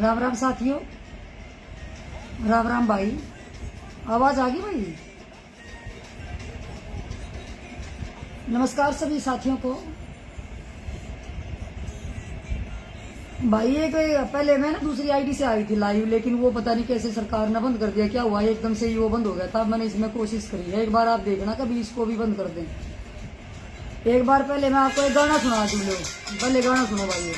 राम राम साथियों, राम राम भाई। आवाज आ गई भाई? नमस्कार सभी साथियों को। भाई एक पहले मैं ना दूसरी आईडी से आई थी लाइव, लेकिन वो पता नहीं कैसे सरकार ने बंद कर दिया, क्या हुआ एकदम से ही वो बंद हो गया था। मैंने इसमें कोशिश करी है, एक बार आप देखना कभी इसको भी बंद कर दें। एक बार पहले मैं आपको एक गाना सुना दूं, लो पहले गाना सुनो भाई।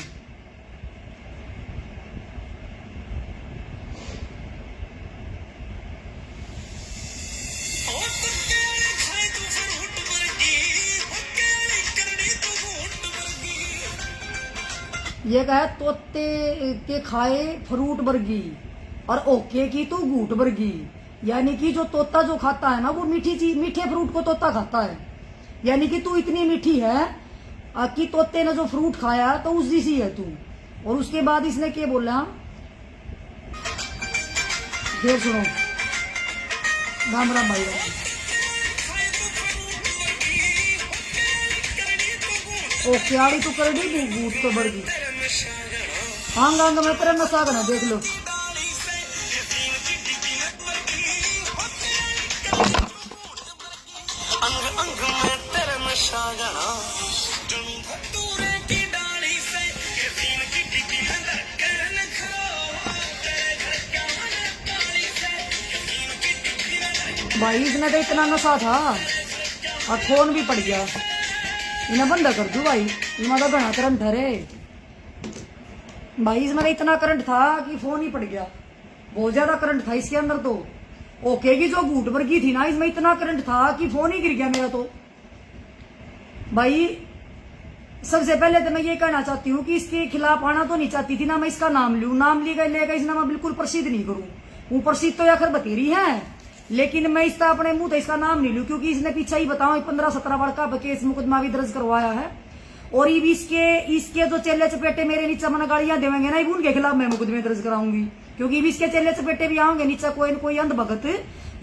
ये कहा तोते के खाए फ्रूट बर्गी और ओके की तो गूट बर्गी। यानी कि जो तोता जो खाता है ना वो मीठी चीज, मीठे फ्रूट को तोता खाता है। यानी कि तू इतनी मीठी है कि तोते ने जो फ्रूट खाया तो उस जैसी है तू। और उसके बाद इसने क्या बोला, फिर सुनो। राम राम भाई। ओके आड़ी तो कर दी गूट तो बर्गी। आंग आंग में तेरा नशा करना देख लो। अंग अंग में तेरा नशा गाना धतूरे की डाली से ये सीन की टिकी अंदर करन खो तेरे घर क्या मन डाली से ये सीन की टिकी अंदर। भाई इसने तो इतना नशा था और फोन भी पड़ गया। इन्हें बंद कर दू भाई, इनमें तो घना करंट है रे भाई। इसमें इतना करंट था कि फोन ही पड़ गया। बहुत ज्यादा करंट था इसके अंदर। तो ओके की जो गूट वर्गी थी ना, इसमें इतना करंट था कि फोन ही गिर गया मेरा। तो भाई सबसे पहले तो मैं ये कहना चाहती हूँ कि इसके खिलाफ आना तो नहीं चाहती थी ना मैं इसका नाम लूं। नाम लेगा इसने मैं बिल्कुल प्रसिद्ध नहीं करूं। वो प्रसिद्ध तो याखर बतेरी है, लेकिन मैं इसका अपने मुंह तो इसका नाम नहीं लूं, क्योंकि इसने पीछे ही बताओ 15-17 बार का केस मुकदमा भी दर्ज करवाया है। और ये भी इसके जो चेले चपेटे मेरे नीचे मन गाड़ियां देवेंगे ना, उनके खिलाफ मैं मुकदमे दर्ज कराऊंगी। क्योंकि इसके चेले चपेटे भी आओगे नीचे कोई न कोई अंध भगत,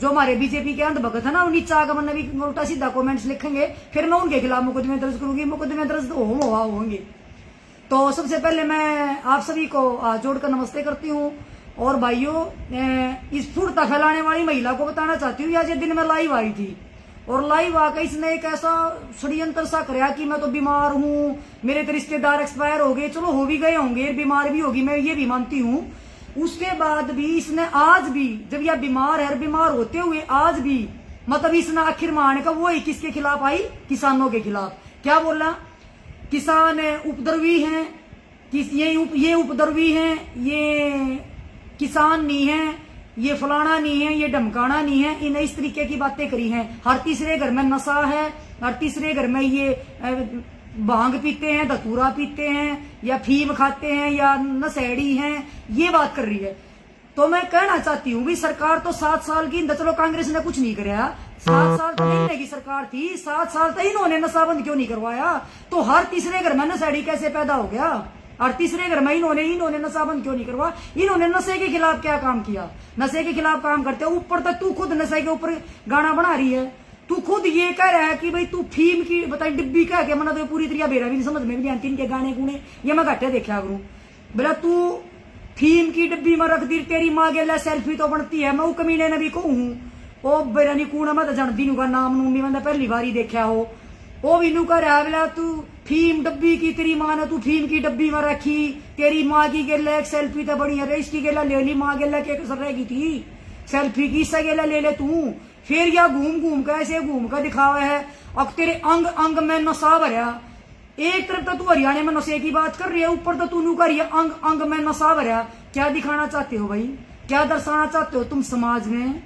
जो हमारे बीजेपी के अंध भगत है ना, वो नीचे आकर मन भी उल्टा सीधा कमेंट्स लिखेंगे, फिर मैं उनके खिलाफ मुकदमे दर्ज करूंगी। मुकदमे दर्ज तो होंगे। तो सबसे पहले मैं आप सभी को जोड़कर नमस्ते करती हूँ। और भाइयों, इस फुर्ता फैलाने वाली महिला को बताना चाहती हूँ, आज ये दिन में लाइव आई थी और लाइव आकर इसने एक ऐसा षड्यंत्र सा कराया कि मैं तो बीमार हूँ, मेरे तो रिश्तेदार एक्सपायर हो गए। चलो हो भी गए होंगे, बीमार भी होगी, मैं ये भी मानती हूँ। उसके बाद भी इसने आज भी, जब यह बीमार है, बीमार होते हुए आज भी मतलब इसने आखिर मान का वो ही किसके खिलाफ आई, किसानों के खिलाफ। क्या बोला, किसान उपद्रवी हैं, ये उपद्रवी हैं, ये किसान नहीं है, ये फलाना नहीं है, ये ढमकाना नहीं है। इन्हें इस तरीके की बातें करी हैं। हर तीसरे घर में नशा है, हर तीसरे घर में ये भांग पीते हैं, धतूरा पीते हैं, या फीम खाते हैं, या नशेड़ी हैं, ये बात कर रही है। तो मैं कहना चाहती हूँ भी सरकार तो 7 साल की, चलो कांग्रेस ने कुछ नहीं कराया, 7 साल तो इन्होंने की सरकार थी, 7 साल तो इन्होंने नशा बंद क्यों नहीं करवाया? तो हर तीसरे घर में नशेड़ी कैसे पैदा हो गया? और तीसरे घर में इन्होंने नशा बंद क्यों नहीं करवा? इन्होंने नशे के खिलाफ क्या काम किया? नशे के खिलाफ काम करते हो, ऊपर तक तू खुद नशे के ऊपर गाना बना रही है। तू खुद ये कह रहा है कि भाई तू फीम की बताई डिब्बी कह के मना तो पूरी तरह बेरा भी नहीं समझ में भी आती इनके गाने गुने, ये मैं घटे देखा करूं। बोला तू फीम की डिब्बी में रख दी, तेरी माँ गेला सेल्फी तो बनती है। मैं वो कमीने ने भी कहूं ओ बेरा नहीं कूना, मैं तो जानती नू का नाम नू नहीं, मैं पहली बार ही देखा हो। वो भी नू कह रहा बोला तू फीम डब्बी की, तेरी माँ ने तू फीम की डब्बी में रखी, तेरी माँ की गेला एक सेल्फी तो बड़ी है, इसकी गेला ले ली, माँ गेला के कसर रहेगी थी सेल्फी की, इससे गेला ले ले तू। फिर या घूम घूम कर ऐसे घूम कर दिखावा है। अब तेरे अंग अंग में नशा भरा। एक तरफ तो तू हरियाणा में नशे की बात कर रही है, ऊपर तो तू नू कर रही है अंग अंग में नशा भरा। क्या दिखाना चाहते हो भाई, क्या दर्शाना चाहते हो तुम समाज में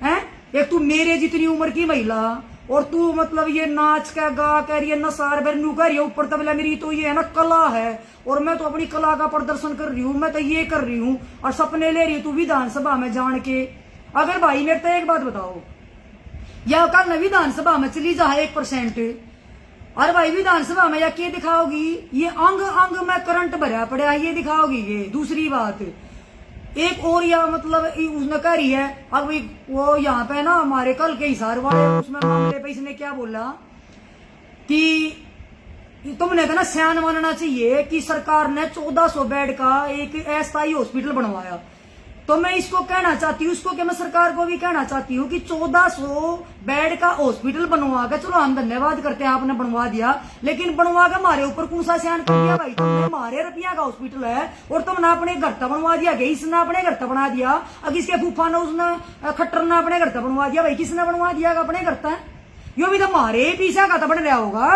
हैं? एक तू मेरे जितनी उम्र की महिला और तू मतलब ये नाच का गा कर ये नसार बेनू कर रही है, ऊपर तबला मेरी तो ये है ना कला है और मैं तो अपनी कला का प्रदर्शन कर रही हूँ, मैं तो ये कर रही हूँ और सपने ले रही हूँ तू विधानसभा में जान के। अगर भाई मेरे तो एक बात बताओ, या कल न विधानसभा में चली जा 1%, अरे भाई विधानसभा में या क्या दिखाओगी? ये अंग अंग में करंट भरा पड़ा ये दिखाओगी ये। दूसरी बात एक और या मतलब उसने कह रही है, अब वो यहाँ पे ना हमारे कल के हिसार वाले उसमें मामले पे इसने क्या बोला कि तुमने कहना स्यान मानना चाहिए कि सरकार ने 1400 बेड का एक अस्थायी हॉस्पिटल बनवाया। तो मैं इसको कहना चाहती हूँ, इसको क्या मैं सरकार को भी कहना चाहती हूँ कि 1400 बेड का हॉस्पिटल बनवा के, चलो हम धन्यवाद करते हैं आपने बनवा दिया, लेकिन बनवा के हमारे ऊपर कौन सा स्यान कर दिया भाई? तुमने हमारे रुपया का हॉस्पिटल है और तुमने अपने घर तक बनवा दिया, इसने अपने घर तक बना दिया। अब इसके फूफा ने उसने खट्टर ने अपने घर तक बनवा दिया भाई, किसने बनवा दिया अपने घर तक? यो भी तो हमारे पीछा का तो बन रहा होगा।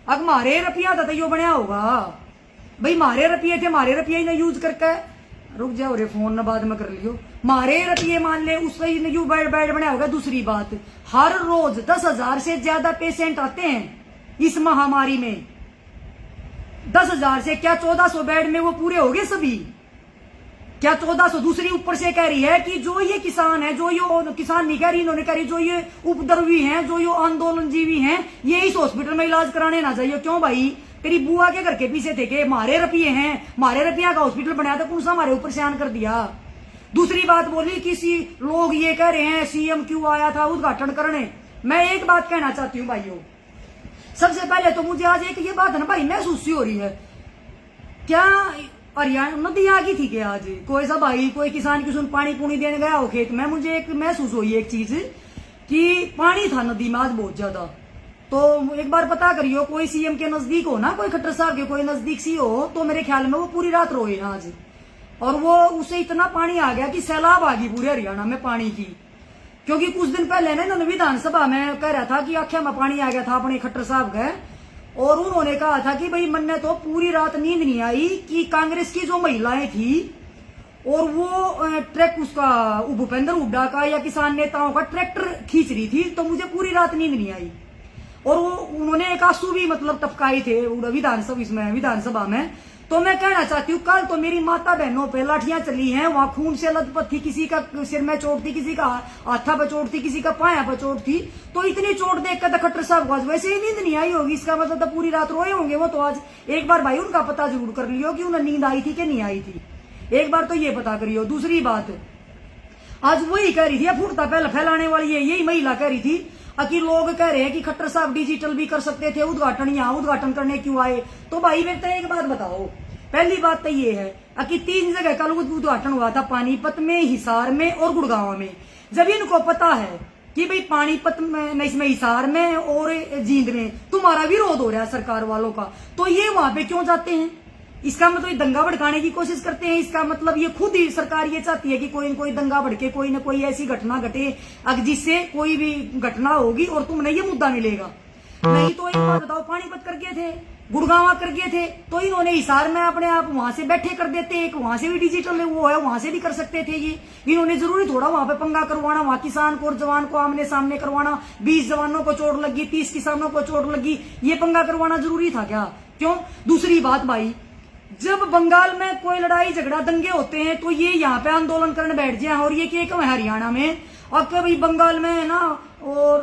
अब हमारे रुपया था तो यो बनया होगा भाई, हमारे रुपये थे, हमारे रुपये ने यूज करके रुक जाओ रे फोन ना बाद में कर लियो। मारे रुपये मान ले उससे यू बेड बनाया होगा। दूसरी बात, हर रोज 10,000 से ज्यादा पेशेंट आते हैं इस महामारी में। 10,000 से क्या 1400 बेड में वो पूरे हो गए सभी? क्या 1400? दूसरी ऊपर से कह रही है कि जो ये किसान है, जो ये किसान नहीं कह रही, इन्होंने कह रही जो ये उपद्रवी हैं, जो ये आंदोलनजीवी हैं, ये इस हॉस्पिटल में इलाज कराने ना चाहिए। क्यों भाई? तेरी बुआ के घर के पीछे थे कि हमारे रुपये हैं, हमारे रुपया का हॉस्पिटल बनाया था, कौन सा हमारे ऊपर से आन कर दिया? दूसरी बात बोली किसी लोग ये कह रहे हैं सीएम क्यों आया था उद्घाटन करने। मैं एक बात कहना चाहती हूँ भाइयों, सबसे पहले तो मुझे आज एक ये बात है ना भाई महसूस हो रही है, क्या हरियाणा नदी आ गई थी क्या आज? कोई सा भाई कोई किसान की सुन पानी पूनी देने गया हो खेत में, मुझे एक महसूस हुई एक चीज कि पानी था नदी में आज बहुत ज्यादा। तो एक बार पता करियो, कोई सीएम के नजदीक हो ना, कोई खट्टर साहब के कोई नजदीक सी हो, तो मेरे ख्याल में वो पूरी रात रोए आज। और वो उसे इतना पानी आ गया कि सैलाब आ गई पूरे हरियाणा में पानी की। क्योंकि कुछ दिन पहले ना इन्होंने विधानसभा में कह रहा था कि आख्या में पानी आ गया था अपने खट्टर साहब का, और उन्होंने कहा था कि भाई मन ने तो पूरी रात नींद नहीं आई कि कांग्रेस की जो महिलाएं थी और वो ट्रैक उसका भूपेंद्र हुड्डा का या किसान नेताओं का ट्रैक्टर खींच रही थी, तो मुझे पूरी रात नींद नहीं आई। और वो उन्होंने एक आंसू भी मतलब टपकाए थे विधानसभा में। तो मैं कहना चाहती हूँ, कल तो मेरी माता बहनों पे लाठियां चली हैं, वहां खून से लथपथ थी, किसी का सिर में चोट थी, किसी का हाथा पर चोट थी, किसी का पाया पर चोट थी। तो इतनी चोट देख कर खट्टर साहब को आज वैसे ही नींद नहीं आई होगी, इसका मतलब तो पूरी रात रोए होंगे वो। तो आज एक बार भाई उनका पता जरूर कर लियो कि उन्हें नींद आई थी कि नहीं आई थी, एक बार तो ये पता करियो। दूसरी बात, आज वही कह रही थी फूटता पहले फैलाने वाली है यही महिला कह रही थी कि लोग कह रहे हैं कि खट्टर साहब डिजिटल भी कर सकते थे उद्घाटन, यहाँ उद्घाटन करने क्यों आए? तो भाई बेटा एक बात बताओ, पहली बात तो ये है कि 3 जगह कल उद्घाटन हुआ था, पानीपत में, हिसार में और गुड़गांव में। जब इनको पता है कि भाई पानीपत में, इसमें हिसार में और जींद में तुम्हारा विरोध हो रहा है सरकार वालों का, तो ये वहां पे क्यों जाते हैं? इसका मतलब ये दंगा भड़काने की कोशिश करते हैं। इसका मतलब ये खुद ही सरकार ये चाहती है कि कोई न कोई दंगा भड़के, कोई न कोई ऐसी घटना घटे जिससे कोई भी घटना होगी और तुमने ये मुद्दा मिलेगा। नहीं तो एक बात बताओ, पानीपत कर गए थे, गुड़गांव कर गए थे, तो इन्होंने हिसार में अपने आप वहां से बैठे कर देते, एक वहां से भी डिजिटल वो है वहां से भी कर सकते थे ये। इन्होंने जरूरी थोड़ा वहां पे पंगा करवाना, वहां किसान को और जवान को आमने सामने करवाना, 20 जवानों को चोट लगी, 30 किसानों को चोट लगी, ये पंगा करवाना जरूरी था क्या? क्यों? दूसरी बात भाई, जब बंगाल में कोई लड़ाई झगड़ा दंगे होते हैं तो ये यहाँ पे आंदोलन करने बैठ जाए, और ये क्यों है हरियाणा में? और क्या भाई बंगाल में ना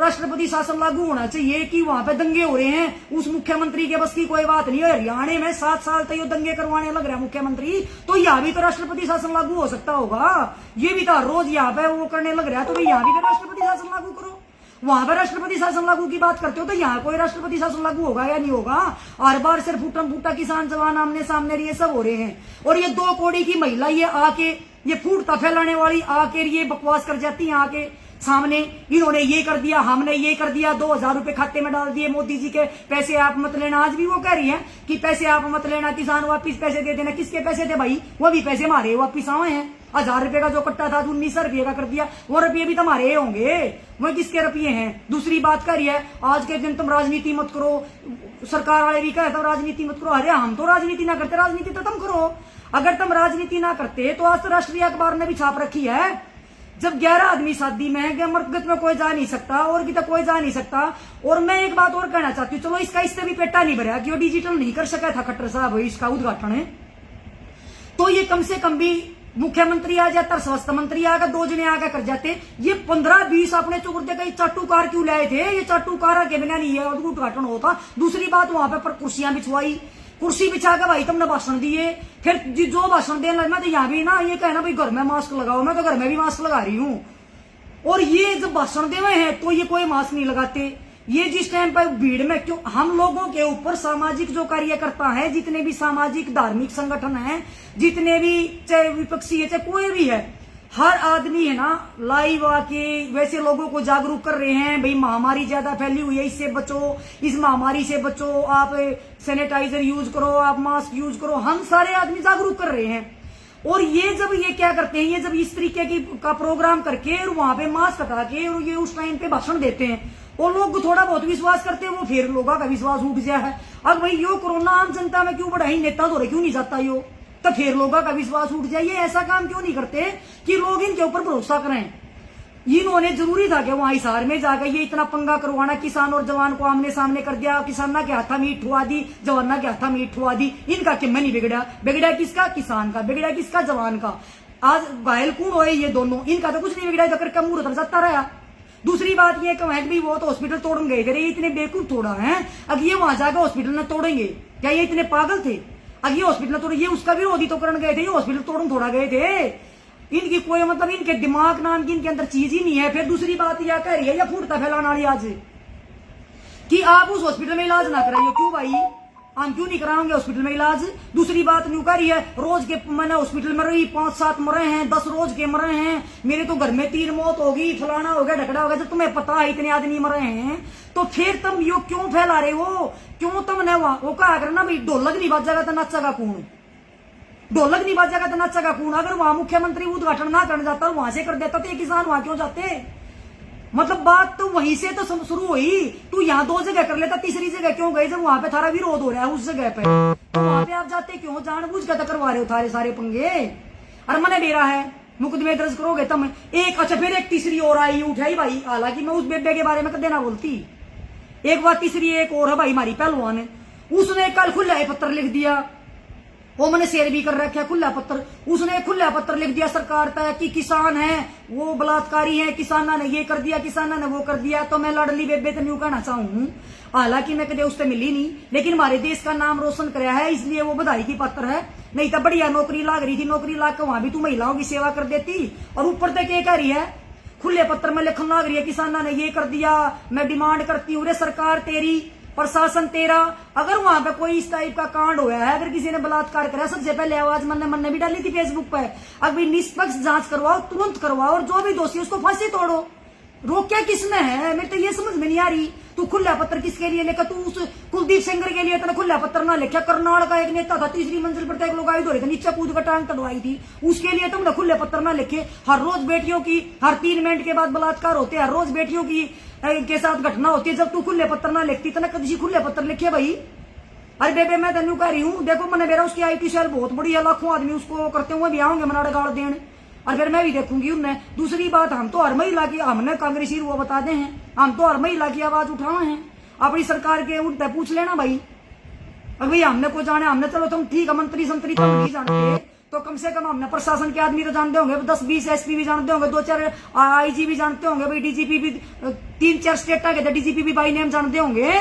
राष्ट्रपति शासन लागू होना चाहिए कि वहां पे दंगे हो रहे हैं, उस मुख्यमंत्री के बस की कोई बात नहीं है। हरियाणा में 7 साल तक ये दंगे करवाने लग रहा है मुख्यमंत्री, तो यहाँ भी तो राष्ट्रपति शासन लागू हो सकता होगा। ये भी तो रोज यहाँ पे वो करने लग रहा है, तो भाई यहाँ भी राष्ट्रपति शासन लागू करो। वहां पर राष्ट्रपति शासन लागू की बात करते हो तो यहाँ कोई राष्ट्रपति शासन लागू होगा या नहीं होगा? हर बार सिर्फ फूटम फूटा किसान जवान आमने सामने ये सब हो रहे हैं, और ये 2 कौड़ी की महिला ये आके ये फूटता फैलाने वाली आके ये बकवास कर जाती है, आके सामने, इन्होंने ये कर दिया, हमने ये कर दिया, 2000 रुपए खाते में डाल दिए, मोदी जी के पैसे आप मत लेना। आज भी वो कह रही है कि पैसे आप मत लेना, किसान वापिस पैसे दे देना। किसके पैसे थे भाई? वो भी पैसे हमारे वापिस आए हैं। 1000 रुपए का जो कट्टा था 1900 रुपये का कर दिया, वो रुपये भी तो हमारे होंगे, वो किसके रुपये हैं? दूसरी बात कर रही है आज के दिन तुम राजनीति मत करो, सरकार वाले भी कहते राजनीति मत करो। अरे हम तो राजनीति ना करते, राजनीति तो तुम करो। अगर तुम राजनीति ना करते तो आज तो राष्ट्रीय अखबार ने भी छाप रखी है, जब 11 आदमी शादी में है कि मरगत में कोई जा नहीं सकता और की तो कोई जा नहीं सकता। और मैं एक बात और कहना चाहती हूँ, चलो इसका इससे भी पेटा नहीं भरा कि वो डिजिटल नहीं कर सका था खट्टर साहब इसका उद्घाटन है, तो ये कम से कम भी मुख्यमंत्री आ जाता, स्वास्थ्य मंत्री आकर, 2 जने आकर कर जाते। ये 15-20 अपने चुकुर का चाटूकार क्यों लाए थे? ये चाटूकार के बिना नहीं है उद्घाटन होता। दूसरी बात वहां पर कुर्सियां बिछवाई, कुर्सी बिछा के भाई तुमने भाषण दिए, फिर जो भाषण देने लगा तो यहाँ भी ना ये कहना भाई घर में मास्क लगाओ, मैं तो घर में भी मास्क लगा रही हूँ। और ये जब भाषण दे हुए हैं तो ये कोई मास्क नहीं लगाते। ये जिस टाइम पर भीड़ में क्यों, हम लोगों के ऊपर सामाजिक जो कार्यकर्ता है, जितने भी सामाजिक धार्मिक संगठन है, जितने भी चाहे विपक्षी है चाहे कोई भी है, हर आदमी है ना लाइव आके वैसे लोगों को जागरूक कर रहे हैं भाई महामारी ज्यादा फैली हुई है, इससे बचो, इस महामारी से बचो, आप सैनिटाइजर यूज करो, आप मास्क यूज करो। हम सारे आदमी जागरूक कर रहे हैं। और ये जब ये क्या करते हैं, ये जब इस तरीके की का प्रोग्राम करके और वहां पे मास्क हटा के और ये उस टाइम पे भाषण देते हैं और लोग थोड़ा बहुत विश्वास करते हैं, वो फिर लोगों का विश्वास उठ गया है। अब भाई यो कोरोना आम जनता में क्यों बढ़ाई, नेता तो क्यों नहीं जाता यो, तो फिर लोगों का विश्वास उठ जाए। ये ऐसा काम क्यों नहीं करते कि लोग इनके ऊपर भरोसा करें? इन्होंने जरूरी था कि वहां हिसार में जाकर ये इतना पंगा करवाना, किसान और जवान को आमने सामने कर दिया, किसाना के हाथा में ईंट ठुआ दी, जवाना के हाथा में ईंट ठुआ दी। इनका किम्मा नहीं बिगड़ा, बिगड़ा किसका? किसान का, बिगड़ा किसका? जवान का। आज घायल कौन हुए? ये दोनों, इनका तो कुछ नहीं बिगड़ा, जकर का मुंह जाता रहा। दूसरी बात ये कि वो तो हॉस्पिटल तोड़ गए थे, ये इतने बेवकूफ थोड़ा है अब ये वहां जाकर हॉस्पिटल में तोड़ेंगे क्या? ये इतने पागल थे? अब ये हॉस्पिटल तोड़, ये उसका विरोधी तो करण गए थे, ये हॉस्पिटल तोड़न थोड़ा गए थे। इनकी कोई मतलब इनके दिमाग नाम की इनके अंदर चीज ही नहीं है। फिर दूसरी बात यह कह रही है या फूटता फैलाना वाली आज कि आप उस हॉस्पिटल में इलाज ना कराइए। क्यों भाई, हम क्यों नहीं कराएंगे हॉस्पिटल में इलाज? दूसरी बात न्यू कह रही है रोज के मैंने हॉस्पिटल में रही, 5-7 मरे हैं, 10 रोज के मरे हैं, मेरे तो घर में 3 मौत होगी, फलाना हो गया ढकड़ा हो गया। जब तुम्हें पता है इतने आदमी मरे हैं तो फिर तुम यो क्यों फैला रहे हो? क्यों तुमने वो कहा करना भाई ढोलक नहीं बाजेगा तो नाचेगा कौन? ढोलक नहीं बाजेगा तो नाचेगा कौन? अगर वहां मुख्यमंत्री उद्घाटन ना करने जाता, वहां से कर देता तो ये किसान वहां क्यों जाते? मतलब बात तो वहीं से तो शुरू हुई। तू यहाँ 2 जगह कर लेता, तीसरी जगह क्यों गए? जब वहां पे थारा विरोध हो रहा है उस जगह पे, तो वहां पे आप जाते क्यों? जानबूझ कर करवा रहे हो थारे सारे पंगे। अरे मैंने बेरा है, मुकदमे दर्ज करोगे तुम। एक अच्छा फिर एक तीसरी और आई उठाई भाई, हालांकि मैं उस बेबे के बारे में कदे ना बोलती। एक बात तीसरी एक और है भाई, हमारी पहलवान है, उसने कल खुला पत्र लिख दिया, वो मैंने शेयर भी कर रखा है खुला पत्र। उसने खुला पत्र लिख दिया सरकार तक कि किसान है वो बलात्कारी है, किसाना ने ये कर दिया, किसाना ने वो कर दिया। तो मैं लाडली बेबे तो न्यू कहना चाहूँ, हालांकि मैं कदे उससे मिली नहीं, लेकिन हमारे देश का नाम रोशन कराया है, इसलिए वो बधाई की पात्र है। नहीं तो बढ़िया नौकरी लाग रही थी, नौकरी लाग के वहां भी तू महिलाओं की सेवा कर देती। और ऊपर तक ये कह रही है खुले पत्र में लिखन लाग रही है किसाना ने ये कर दिया, मैं डिमांड करती हूँ रे सरकार तेरी, प्रशासन तेरा। अगर वहां पे कोई इस टाइप का कांड हुआ है, अगर किसी ने बलात्कार करा, सबसे पहले आवाज मन भी डाली थी फेसबुक पे, अभी निष्पक्ष जांच करवाओ, तुरंत करवाओ, और जो भी दोषी उसको फांसी तोड़ो। रोक्या किसने है? मेरे तो ये समझ में नहीं आ रही। तू खुला पत्र किसके लिए लेकर? तू उस कुलदीप सेंगर के लिए इतना खुला पत्र ना लिखा। करनाल का एक नेता था, 3री मंजिल पर तक लोग आए दो रहे थे, नीचे कूद कर टांग तड़वाई थी, उसके लिए तुमने खुले पत्र ना लिखे। हर रोज बेटियों की हर 3 मिनट के बाद बलात्कार होते हैं, हर रोज बेटियों की के साथ घटना होती है। जब तू खुले पत्र ना लिखती तो कभी खुले पत्र लिखे भाई। अरे बेबे मैं तेन कह रही हूँ, देखो मैंने मेरा उसकी IT सेल बहुत बड़ी है, लाखों आदमी उसको करते हुए भी आऊंगे मनाड़े गाड़ देने, और फिर मैं भी देखूंगी उन्हें। दूसरी बात, हम तो हर महिला की, हमने कांग्रेसी वो बताते हैं, हम तो हर महिला की आवाज उठाए हैं। अपनी सरकार के उनसे पूछ लेना भाई। अब भाई हमने को जाने, हमने चलो तुम ठीक है मंत्री संतरी तुम नहीं जानते, तो कम से कम हमने प्रशासन के आदमी तो जानते होंगे, 10-20 SP भी जानते होंगे, 2-4 IG भी जानते होंगे भाई, DGP भी 3-4 स्टेट के DGP भी बाई नेम जानते होंगे।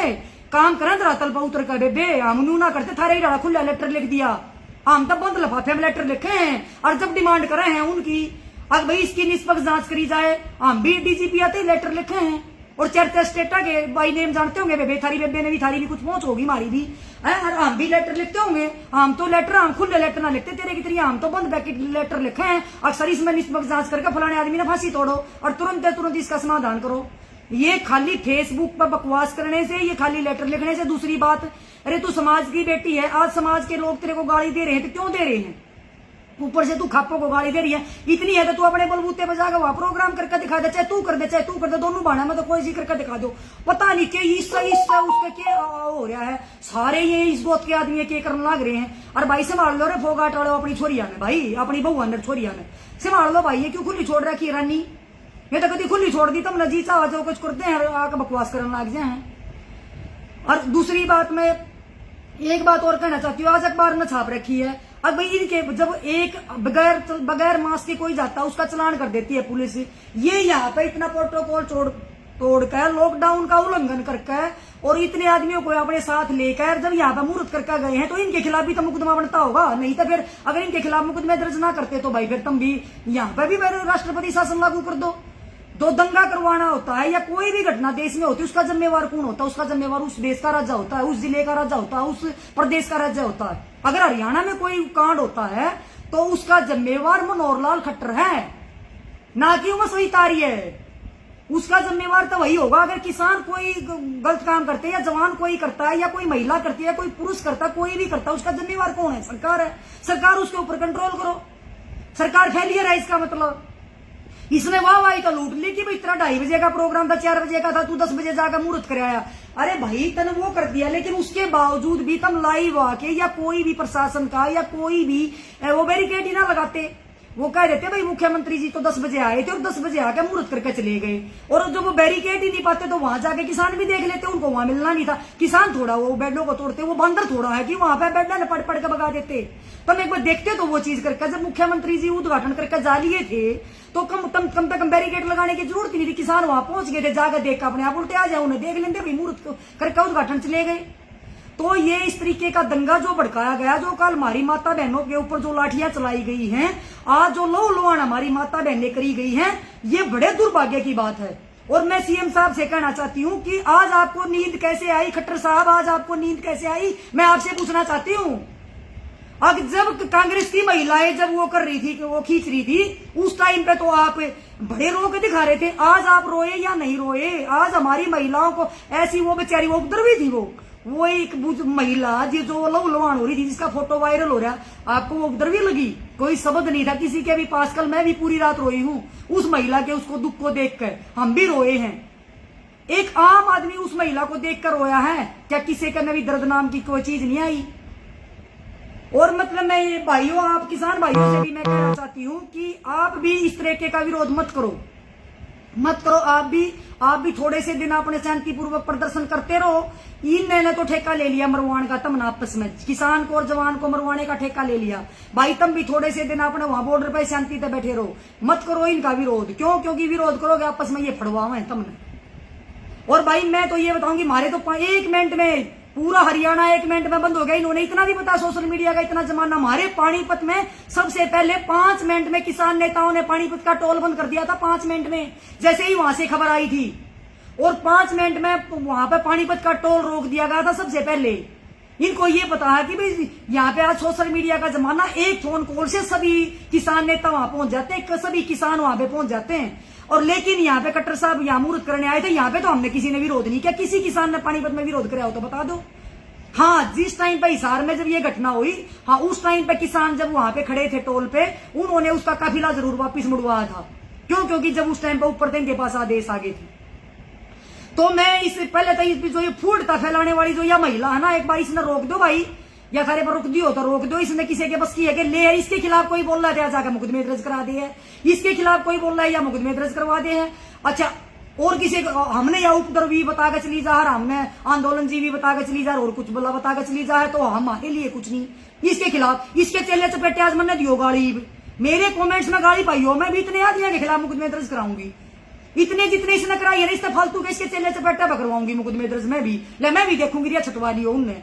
काम करें धरातल पर उतर कर बेबे, हम नू ना करते, थारे ही खुला लेटर लिख दिया, हम तब बंद लफाफे में लेटर लिखे हैं, और जब डिमांड करे हैं उनकी, अब भाई इसकी निष्पक्ष जांच करी जाए, हम भी DGP आते ही लेटर लिखे हैं। और चर्चा स्टेटा के बाई नेम जानते होंगे, बेबे थारी बेबे ने भी, थारी भी कुछ पहुंच होगी, मारी भी है। और हम भी लेटर लिखते होंगे, हम तो लेटर हम खुले लेटर ना लिखते तेरे की तरह, हम तो बंद पैकेट लेटर लिखे हैं अक्सर। इसमें निष्पक्ष जांच करके फलाने आदमी ने फांसी तोड़ो और तुरंत इसका समाधान करो। ये खाली फेसबुक पर बकवास करने से, ये खाली लेटर लिखने से। दूसरी बात, अरे तू समाज की बेटी है, आज समाज के लोग तेरे को गाली दे रहे हैं तो क्यों दे रहे हैं? ऊपर से तू खापों को गाली दे रही है, इतनी है तो तू अपने बलबूते पे जाकर वहां प्रोग्राम करके दिखा दे, चाहे तू कर दे चाहे तू कर दे, दोनों बाणा में तो कोई सी करके दिखा दो। पता नहीं के इससे उसके क्या हो रहा है, सारे ये इस गोत के आदमी के करने लग रहे हैं। और भाई संभाल लो रे फोगाट वालों अपनी छोरिया में, भाई अपनी बहू अंदर छोरिया में संभाल लो भाई। ये क्यों खुली छोड़ रखी रानी? ये तो कभी खुली छोड़ दी तब न जी चाह जो कुछ करते हैं आकर बकवास करने लग जाए। और दूसरी बात, मैं एक बात और कहना चाहती हूँ, आज अखबार में छाप रखी है, अब भाई इनके जब एक बगैर मास्क के कोई जाता है उसका चलान कर देती है पुलिस। ये यहाँ पे इतना प्रोटोकॉल तोड़कर, लॉकडाउन का उल्लंघन करके और इतने आदमियों को अपने साथ लेकर जब यहाँ पे मुहूर्त करके गए हैं, तो इनके खिलाफ भी तो मुकदमा बनता होगा। नहीं तो फिर अगर इनके खिलाफ मुकदमे दर्ज ना करते तो भाई फिर तुम भी यहाँ पे भी राष्ट्रपति शासन लागू कर दो। तो दंगा करवाना होता है या कोई भी घटना देश में होती है, उसका जिम्मेवार कौन होता है? उसका जिम्मेवार उस देश का राजा होता है, उस जिले का राजा होता है, उस प्रदेश का राजा होता है। अगर हरियाणा में कोई कांड होता है तो उसका जिम्मेवार मनोहर लाल खट्टर है, ना कि उमस वही तारी है। उसका जिम्मेवार तो वही होगा। अगर किसान कोई गलत काम करते हैं या जवान कोई करता है या कोई महिला करती है, कोई पुरुष करता है, कोई भी करता है, उसका जिम्मेवार कौन है? सरकार है। सरकार उसके ऊपर कंट्रोल करो। सरकार फेलियर है इसका मतलब। इसने वाह तो लूट ली कि भाई इतना 2:30 बजे का प्रोग्राम था, 4 बजे का था, तू 10 बजे जाकर मुहूर्त कराया। अरे भाई तने वो कर दिया, लेकिन उसके बावजूद भी तुम लाइव आके या कोई भी प्रशासन का या कोई भी वो बैरिकेड ही ना लगाते। वो कह देते भाई मुख्यमंत्री जी तो 10 बजे आए थे और 10 बजे आके मुहूर्त करके चले गए। और जब वो बैरिकेड ही नहीं पाते तो वहां जाके किसान भी देख लेते, उनको वहां मिलना नहीं था। किसान थोड़ा वो बेडों को तोड़ते, वो बंदर थोड़ा है कि वहां पे बेड पड़ पड़ के भगा देते। तुम एक बार देखते तो वो चीज करके, जब मुख्यमंत्री जी उद्घाटन करके जा लिए थे तो कम से कम बैरिकेड लगाने की जरूरत नहीं थी। किसान वहां पहुंच गए थे, जाकर देख अपने आप उल्टे आ जाए, उन्हें देख लेते भाई मुहूर्त करके उद्घाटन चले गए। तो ये इस तरीके का दंगा जो भड़काया गया, जो कल हमारी माता बहनों के ऊपर जो लाठियां चलाई गई हैं, आज जो लो लोहान हमारी माता बहनें करी गई हैं, ये बड़े दुर्भाग्य की बात है। और मैं सीएम साहब से कहना चाहती हूं कि आज आपको नींद कैसे आई? खट्टर साहब आज आपको नींद कैसे आई? मैं आपसे पूछना चाहती हूं। अब जब कांग्रेस की महिलाएं जब वो कर रही थी, वो खींच रही थी, उस टाइम पे तो आप बड़े रो के दिखा रहे थे। आज आप रोए या नहीं रोए? आज हमारी महिलाओं को ऐसी, वो बेचारी वो उपद्रवी थी, वो एक महिला जो लहूलुहान हो रही थी, जिसका फोटो वायरल हो रहा, आपको वो उपद्रवी लगी? कोई शब्द नहीं था किसी के भी पास। कल मैं भी पूरी रात रोई हूं उस महिला के उसको दुख को देखकर, हम भी रोए हैं। एक आम आदमी उस महिला को देखकर रोया है क्या? किसी के में भी दर्द नाम की कोई चीज नहीं आई। और मतलब मैं ये भाइयों, आप किसान भाइयों से भी मैं कहना चाहती हूं कि आप भी इस तरीके का विरोध मत करो। आप भी थोड़े से दिन अपने शांतिपूर्वक प्रदर्शन करते रहो। इन्होंने तो ठेका ले लिया मरवान का, तमना आपस में किसान को और जवान को मरवाने का ठेका ले लिया। भाई तुम भी थोड़े से दिन अपने वहां बॉर्डर पे शांति से बैठे रहो, मत करो इनका विरोध। क्यों? क्योंकि विरोध करोगे आपस में ये फड़वावे तुमने। और भाई मैं तो ये बताऊंगी, मारे तो 1 मिनट में पूरा हरियाणा 1 मिनट में बंद हो गया। इन्होंने इतना भी पता, सोशल मीडिया का इतना जमाना। हमारे पानीपत में सबसे पहले 5 मिनट में किसान नेताओं ने पानीपत का टोल बंद कर दिया था। 5 मिनट में, जैसे ही वहां से खबर आई थी, और 5 मिनट में वहां पे पानीपत का टोल रोक दिया गया था सबसे पहले। इनको ये पता है कि भाई यहाँ पे आज सोशल मीडिया का जमाना, एक फोन कॉल से सभी किसान नेता वहां पहुंच जाते हैं, सभी किसान वहां पे पहुंच जाते हैं। और लेकिन यहाँ पे खट्टर साहब यहाँ मुहूर्त करने आए थे, यहाँ पे तो हमने किसी ने विरोध नहीं किया। किसी किसान ने पानीपत में विरोध कराया हो तो बता दो। हाँ, जिस टाइम पे हिसार में जब ये घटना हुई, हाँ उस टाइम पे किसान जब वहां पे खड़े थे टोल पे, उन्होंने उसका काफिला जरूर वापिस मुड़वाया था। क्यों? क्योंकि जब उस टाइम पे ऊपर थे, इनके पास आदेश आ गए थे। तो मैं इससे पहले तो जो ये फूटता फैलाने वाली जो यह महिला है ना, एक बार इसने रोक दो भाई, या खरे पर रुक दियो तो रोक दो। इसने किसी के बस की है कि ले, इसके खिलाफ कोई बोल रहा है जाकर मुकदमे दर्ज करा दिए, इसके खिलाफ कोई बोल रहा है या मुकदमे दर्ज करवा दिए हैं। अच्छा, और किसी हमने या उपद्रव भी बता के चली जा, हमने आंदोलन जी भी बता के चली जा, और कुछ बोला बता के चली जा है, तो हमारे लिए कुछ नहीं। इसके खिलाफ, इसके चेले चपेटे आज मैंने दियो गाली, मेरे कमेंट्स में गाली पाई हो, मैं भी इतने आदमियों के खिलाफ मुकदमे दर्ज कराऊंगी। इतने जितने इसने कराई है, इससे फालतू के इसके चेले चपेटा करवाऊंगी मुकदमे दर्ज। मैं भी देखूंगी रिया छटवा लियो उनने।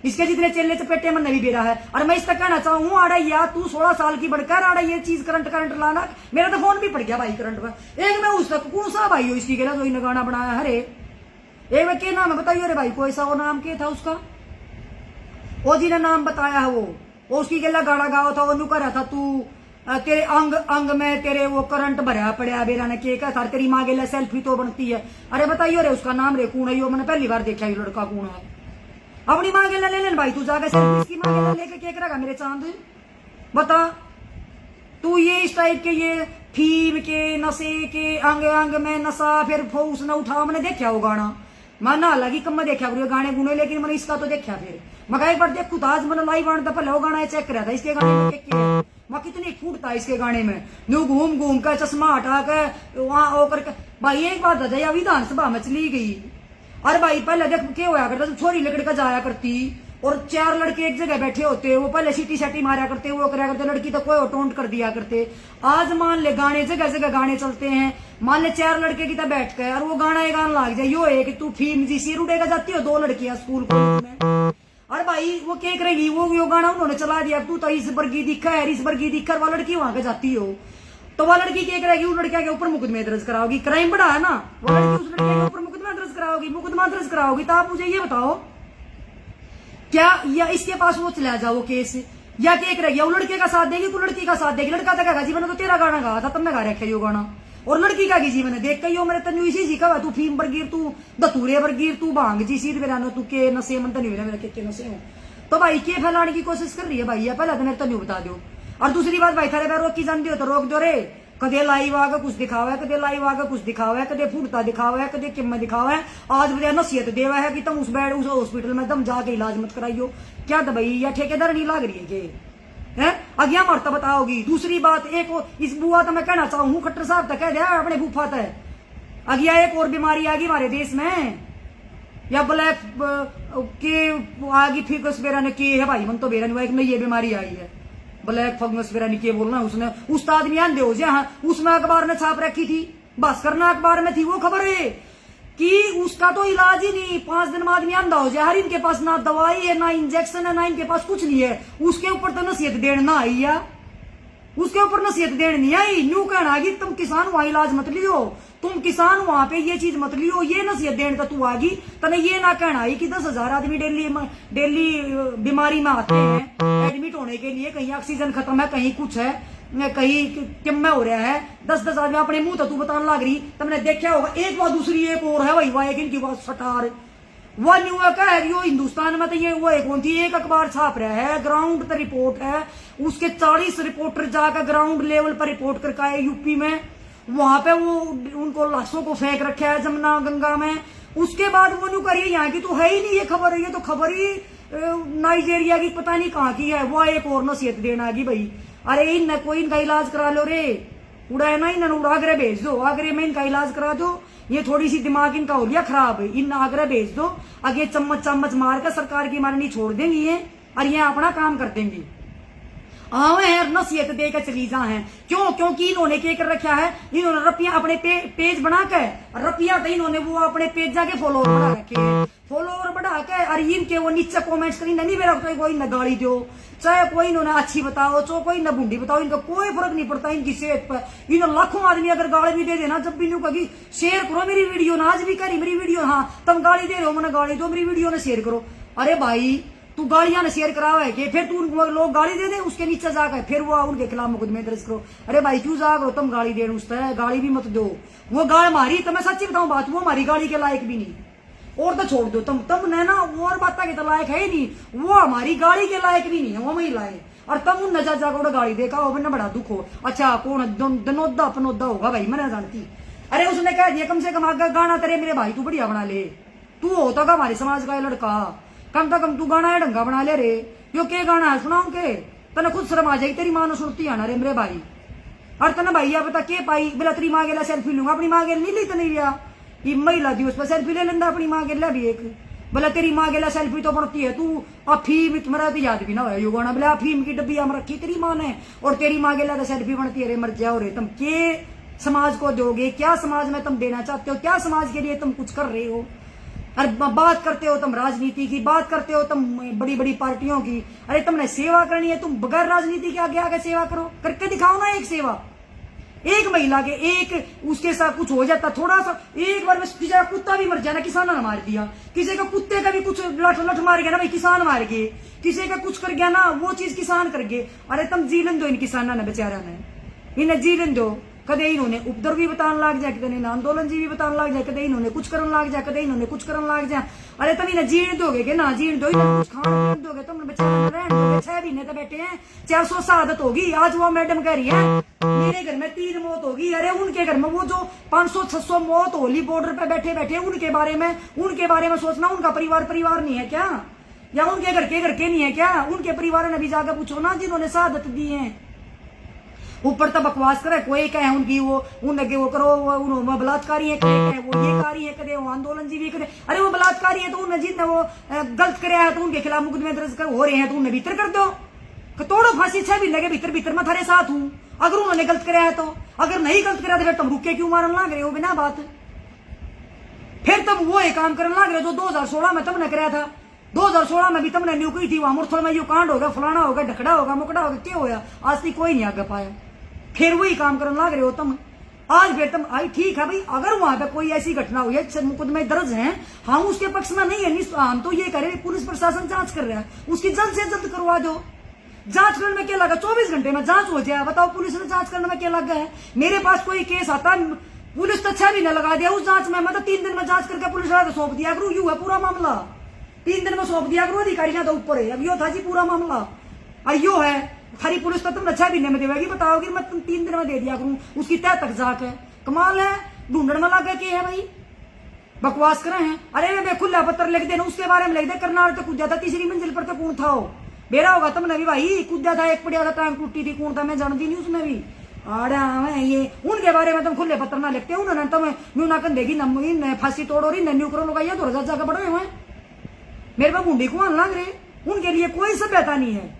इसके जितने चेले चपेटे मन भी बेरा है। और मैं इसका कहना चाहूँ आड़ा या तू 16 साल की बढ़कर आड़ा ये चीज करंट लाना, मेरा तो फोन भी पड़ गया भाई करंट पर। एक मैं उस तक कौन सा भाई हो इसकी गला जो गाना बनाया हरे एक में क्या नाम है बताइए रे भाई, कोई सा वो नाम क्या था उसका, वो जी ने नाम बताया है वो उसकी गला गाना गाओ था, वो करा था तू तेरे अंग अंग में तेरे वो करंट भरा पड़ा बेरा ने के था, तेरी माँ गेला सेल्फी तो बनती है। अरे बताइयो रे उसका नाम रे कौन है, यो मैंने पहली बार देखा ये लड़का कौन है। अपनी माँ गेला ले लेन भाई तू जाकर सेल्फी, इसकी माँ गेला लेके क्या करेगा मेरे चांद बता तू। ये इस टाइप के ये फीम के नशे के अंग अंग में नशा फिर फौस न उठा, मैंने देखा वो गाना मैं हालांकि कम में देखा गाने गुने, लेकिन मैंने इसका तो देखा फिर मैं एक बार देखू था आज मैंने लाइव आने पहले वो गाना चेक करा था इसके गाने में मैं कितनी फूट था इसके गाने में, न्यू घूम घूम कर चश्मा हटा कर वहां होकर भाई। एक बात बताया विधानसभा में चली गई, अरे भाई पहले देख क्या होया करता छोरी लड़का जाया करती और 4 लड़के एक जगह बैठे होते, वो पहले सीटी साटी मारा करते, वो करा करते, लड़की तो कोई टोंट कर दिया करते। आज मान ले गाने जगह जगह गाने चलते हैं, मान ले 4 लड़के की तो बैठ गए और वो गाना एक गाना लाग जाए, यो है कि तू फीम जी सिर उड़ेगा जाती हो 2 लड़कियां स्कूल कॉलेज में। अरे भाई वो क्या करेगी, वो गाना उन्होंने चला दिया, तू तो इस वर्गी दिखा है इस वर्गी दिखा, वो लड़की वहां के जाती हो तो वह लड़की क्या करेगी, उस लड़किया के ऊपर मुकदमे दर्ज कराओगी, क्राइम बढ़ा है ना, वो लड़की उस लड़के के ऊपर मुकदमा दर्ज कराओगी। तो आप मुझे ये बताओ क्या या इसके पास वो चला जाओ केस या क्या करेगी, वो लड़के का साथ देगी तू लड़की का साथ देगी, लड़का तो कहेगा जी मैंने तो तेरा गाना गा था तब मैं गा रखा यो गाना, और लड़की का जी मैंने देख के मेरे तनु इसी जी का तू फीम बरगीर तू दतूरे बरगीर तू भांग जी सीध मेरा तू के नशे मन तनु मेरा के नशे हो। तो भाई के फैलाने की कोशिश कर रही है भाई, या पहले तो मेरे तनु बता दो। और दूसरी बात भाई थारे रोक की जानती हो तो रोक दो रे, कदे लाइव आगे कुछ दिखावा है, कदे लाइव आगे कुछ दिखावा है, कदे फूटता दिखावा है, कदे किम में दिखावा है, आज बजा नसीहत देवा है कि तुम उस बेड उस हॉस्पिटल में तुम जाके इलाज मत कराइयो। क्या दवाई या ठेकेदार नहीं लाग रही है के है अज्ञा मरता बताओगी। दूसरी बात एक इस बुआ तो मैं कहना चाहूँ खट्टर साहब तक कह दिया अपने बुफा तक अज्ञा एक और बीमारी आ गई हमारे देश में, या ब्लैक के आगे फिकस बेरा ने की है भाई मन तो बेरा नहीं ये बीमारी आई है ब्लैक फंगस बेरा ने बोलना उसने उस्ताद मियान दे हाँ उसमें अखबार ने छाप रखी थी, भास्करना अखबार में थी वो खबर है कि उसका तो इलाज ही नहीं, 5 दिन में आदमी अंधा हो जाए, हर इनके पास ना दवाई है ना इंजेक्शन है ना इनके पास कुछ नहीं है, उसके ऊपर तो नसीहत देने ना आई या उसके ऊपर नसीहत देने नहीं आई, न्यू कहना कि तुम किसान वहां इलाज मत लियो, तुम किसान वहां पे ये चीज मत लियो, ये नसीहत देने का तू आगी तने ये ना कहना है कि 10,000 आदमी डेली बीमारी में आते हैं एडमिट होने के लिए, कहीं ऑक्सीजन खत्म है कहीं कुछ है कहीं किम हो रहा है, 10-10 आदमी अपने मुंह तो तू बताने लग रही, तुमने देखा होगा। एक बात दूसरी एक और है भाई वाह इनकी बात सटार वह न्यू है यो हिंदुस्तान में तो ये वो एक थी एक अखबार छाप रहा है, ग्राउंड पर रिपोर्ट है, उसके 40 रिपोर्टर जाकर ग्राउंड लेवल पर रिपोर्ट करके आए यूपी में, वहां पे वो उनको लाशों को फेंक रखा है जमुना गंगा में। उसके बाद वो न्यू करिए यहाँ की तो है ही नहीं ये खबर है, ये तो खबर ही नाइजेरिया की पता नहीं कहाँ की है। वो एक और नसीहत देना की भाई अरे इन कोई इनका इलाज करा लो रे, उड़ा है ना इन आगरे भेज दो, आगरे में इनका इलाज करा दो, ये थोड़ी सी दिमाग इनका हो गया खराब है, इन आगरा भेज दो, आगे चम्मच मार कर सरकार की मारनी छोड़ देंगी ये और ये अपना काम कर देंगी। आवे हैं नसीहत देकर चली जा है क्योंकि इन्होंने क्या कर रखा है, इन्होंने रपिया अपने पेज बनाकर रपिया तो इन्होंने वो अपने पेज जाके फॉलोअर बढ़ा रखे हैं, फॉलोअर बढ़ा के और इनके वो नीचे कमेंट्स करी नहीं मेरा कोई न गाली दो, चाहे कोई इन्होंने अच्छी बताओ चाहे कोई न बूढ़ी बताओ, इनका कोई फर्क नहीं पड़ता इनकी सेहत पर। इन्होंने लाखों आदमी अगर गाली भी दे देना जब भी न्यू कही शेयर करो मेरी वीडियो ना, आज भी करी मेरी वीडियो, हाँ तुम गाली दे रहे हो मैंने गाली दो मेरी वीडियो ने शेयर करो। अरे भाई तू गालियां ने शेयर कराओ है कि फिर तू लोग गाली दे दे उसके नीचे जाकर फिर वो उनके खिलाफ मुकदमे दर्ज करो। अरे भाई क्यों जा करो तुम गाली दे उससे गाली भी मत दो, वो गाल मारी तो मैं सच्ची बताऊं बात वो हमारी गाली के लायक भी नहीं, और तो छोड़ दो तुम ने ना वो और बात के तो लायक है ही नहीं, वो हमारी गाड़ी के लायक भी नहीं है, वो महिलाएं और तुम उन नजा जाकर गाड़ी देखा हो मैंने बड़ा दुख हो। अच्छा कौन दनोदा पनोदा होगा भाई मैं जानती। अरे उसने कह दिया कम से कम आगे गाना तेरे मेरे भाई तू बढ़िया बना ले, तू होता का हमारे समाज का लड़का कम से कम तू गाना है ढंगा बना ले रे, यो के गाना है सुनाऊ के तना खुद शर्म आ जाएगी तेरी माँ ने सुनती है ना रे मेरे भाई। और तना भैया बता के पाई बोला तेरी माँ गेला सेल्फी लूंगा, अपनी माँ गेल नहीं ली तो नहीं लिया, ये महिला दिवस पर सेल्फी ले लेंदा अपनी माँ गेला भी एक, बोला तेरी माँ गेला सेल्फी तो बनती है, तू अफीम तुम्हारा तो याद भी ना हो यो गाना, बोला अफीम की डब्बी हम रखी तेरी माँ ने और तेरी माँ गेला तो सेल्फी बनती है रे, मर जाओ रे तुम के समाज को दोगे, क्या समाज में तुम देना चाहते हो, क्या समाज के लिए तुम कुछ कर रहे हो, और बात करते हो तुम राजनीति की, बात करते हो तुम बड़ी बड़ी पार्टियों की। अरे तुमने सेवा करनी है, तुम बगैर राजनीति के आगे आगे सेवा करो, करके दिखाओ ना एक सेवा। एक महिला के एक उसके साथ कुछ हो जाता थोड़ा सा, एक बार किसी का कुत्ता भी मर जाए ना, किसान ने मार दिया, किसी का कुत्ते का भी कुछ लठ लठ मार गया ना भाई, किसान मार गए, किसी का कुछ कर गया ना, वो चीज किसान कर गए। अरे तुम जीवन दो इन किसाना ने, बेचारा ने, इन्हें जीवन दो। कदे इन्होंने उपद्रव भी बताने लग जाए, कदे इन्हें आंदोलन जी भी बताने लग जाए, कदे इन्होंने कुछ करने लग जाए, कदे इन्होंने कुछ करने लग जाए। अरे तुम इन्हें जीण दोगे कि ना जीण दो, इन्हें कुछ खाने दोगे, तुम बेचारे रहने दोगे। 6 महीने तो बैठे हैं, 400 शहादत होगी। आज वो मैडम कह रही है मेरे घर में 3 मौत होगी। अरे उनके घर में वो जो 500-600 मौत होली बॉर्डर पे बैठे बैठे, उनके बारे में सोचना। उनका परिवार नहीं है क्या, या उनके घर के नहीं है क्या? उनके परिवार ने भी जाकर पूछो ना जिन्होंने शहादत दी है। ऊपर तो बकवास करे, कोई कहे उनकी उनके वो करो, वो बलात्कारी है, कहे वो ये कारी है, कदे वो आंदोलन जी भी करे। अरे वो बलात्कारी है तो उन्हें जिनने वो गलत करे है तो उनके खिलाफ मुकदमे दर्ज हो रहे हैं तो उन्हें भीतर कर दो, तोड़ो फांसी। 6 महीने के भीतर मैं थारे साथ हूं। अगर उन्होंने गलत कराया तो, अगर नहीं गलत कराया तो फिर तुम रुके क्यों मारन लग रहे हो बिना बात? फिर तुम वो एक काम करने लग रहे हो जो 2016 में तुमने कराया था। 2016 में भी तुमने न्यू की थी, वहां मुरथल में यू कांड होगा, फलाना होगा, ढकड़ा होगा, मुकड़ा होगा, क्या होया? आज तक कोई नहीं आगे पाया। फिर वही काम करने लग रहे हो तुम। आज फिर तुम आई ठीक है भाई, अगर वहां पे कोई ऐसी घटना हुई है, मुकदमे दर्ज हैं, हम उसके पक्ष में नहीं है, हम तो ये करें पुलिस प्रशासन जांच कर रहा है, उसकी जल्द से जल्द करवा दो। जांच करने में क्या लगा? 24 घंटे में जांच हो जाए। बताओ पुलिस ने जांच करने में क्या लगा है? मेरे पास कोई केस आता, पुलिस तो 6 महीने लगा दिया उस जांच में, मैं तो 3 दिन में जांच करके पुलिस वाले को सौंप दिया करूँ। यू है पूरा मामला, 3 दिन में सौंप दिया करो, अधिकारियां तो ऊपर है। अब यो था जी पूरा मामला, और यो है हरी पुलिस तो तुम 6 महीने में देगी, बताओगी मैं तुम 3 दिन में दे दिया करूं, उसकी तय तक जाके। कमाल है, ढूंढने में लगा के है भाई, बकवास कर रहे हैं। अरे मैं खुला पत्र लिख देना, उसके बारे में लिख दे करनाल तो कूदा था, 3री मंजिल पर तो कौन था वो? बेरा होगा तुमने भी भाई, कूदा था, एक पड़िया था, टांग टूटी थी, कौन था मैं जानती नहीं उसमें भी। आड़ा ये उनके बारे में तुम खुले पत्र ना लिखते, उन्होंने तुम न्यू ना कर देगी, फांसी तोड़ो रही, न्यू करो लगाइया, 2000 जाकर बढ़े हुए मेरे पास बूंदी कुआं लग रहे। उनके लिए कोई सभ्यता नहीं है।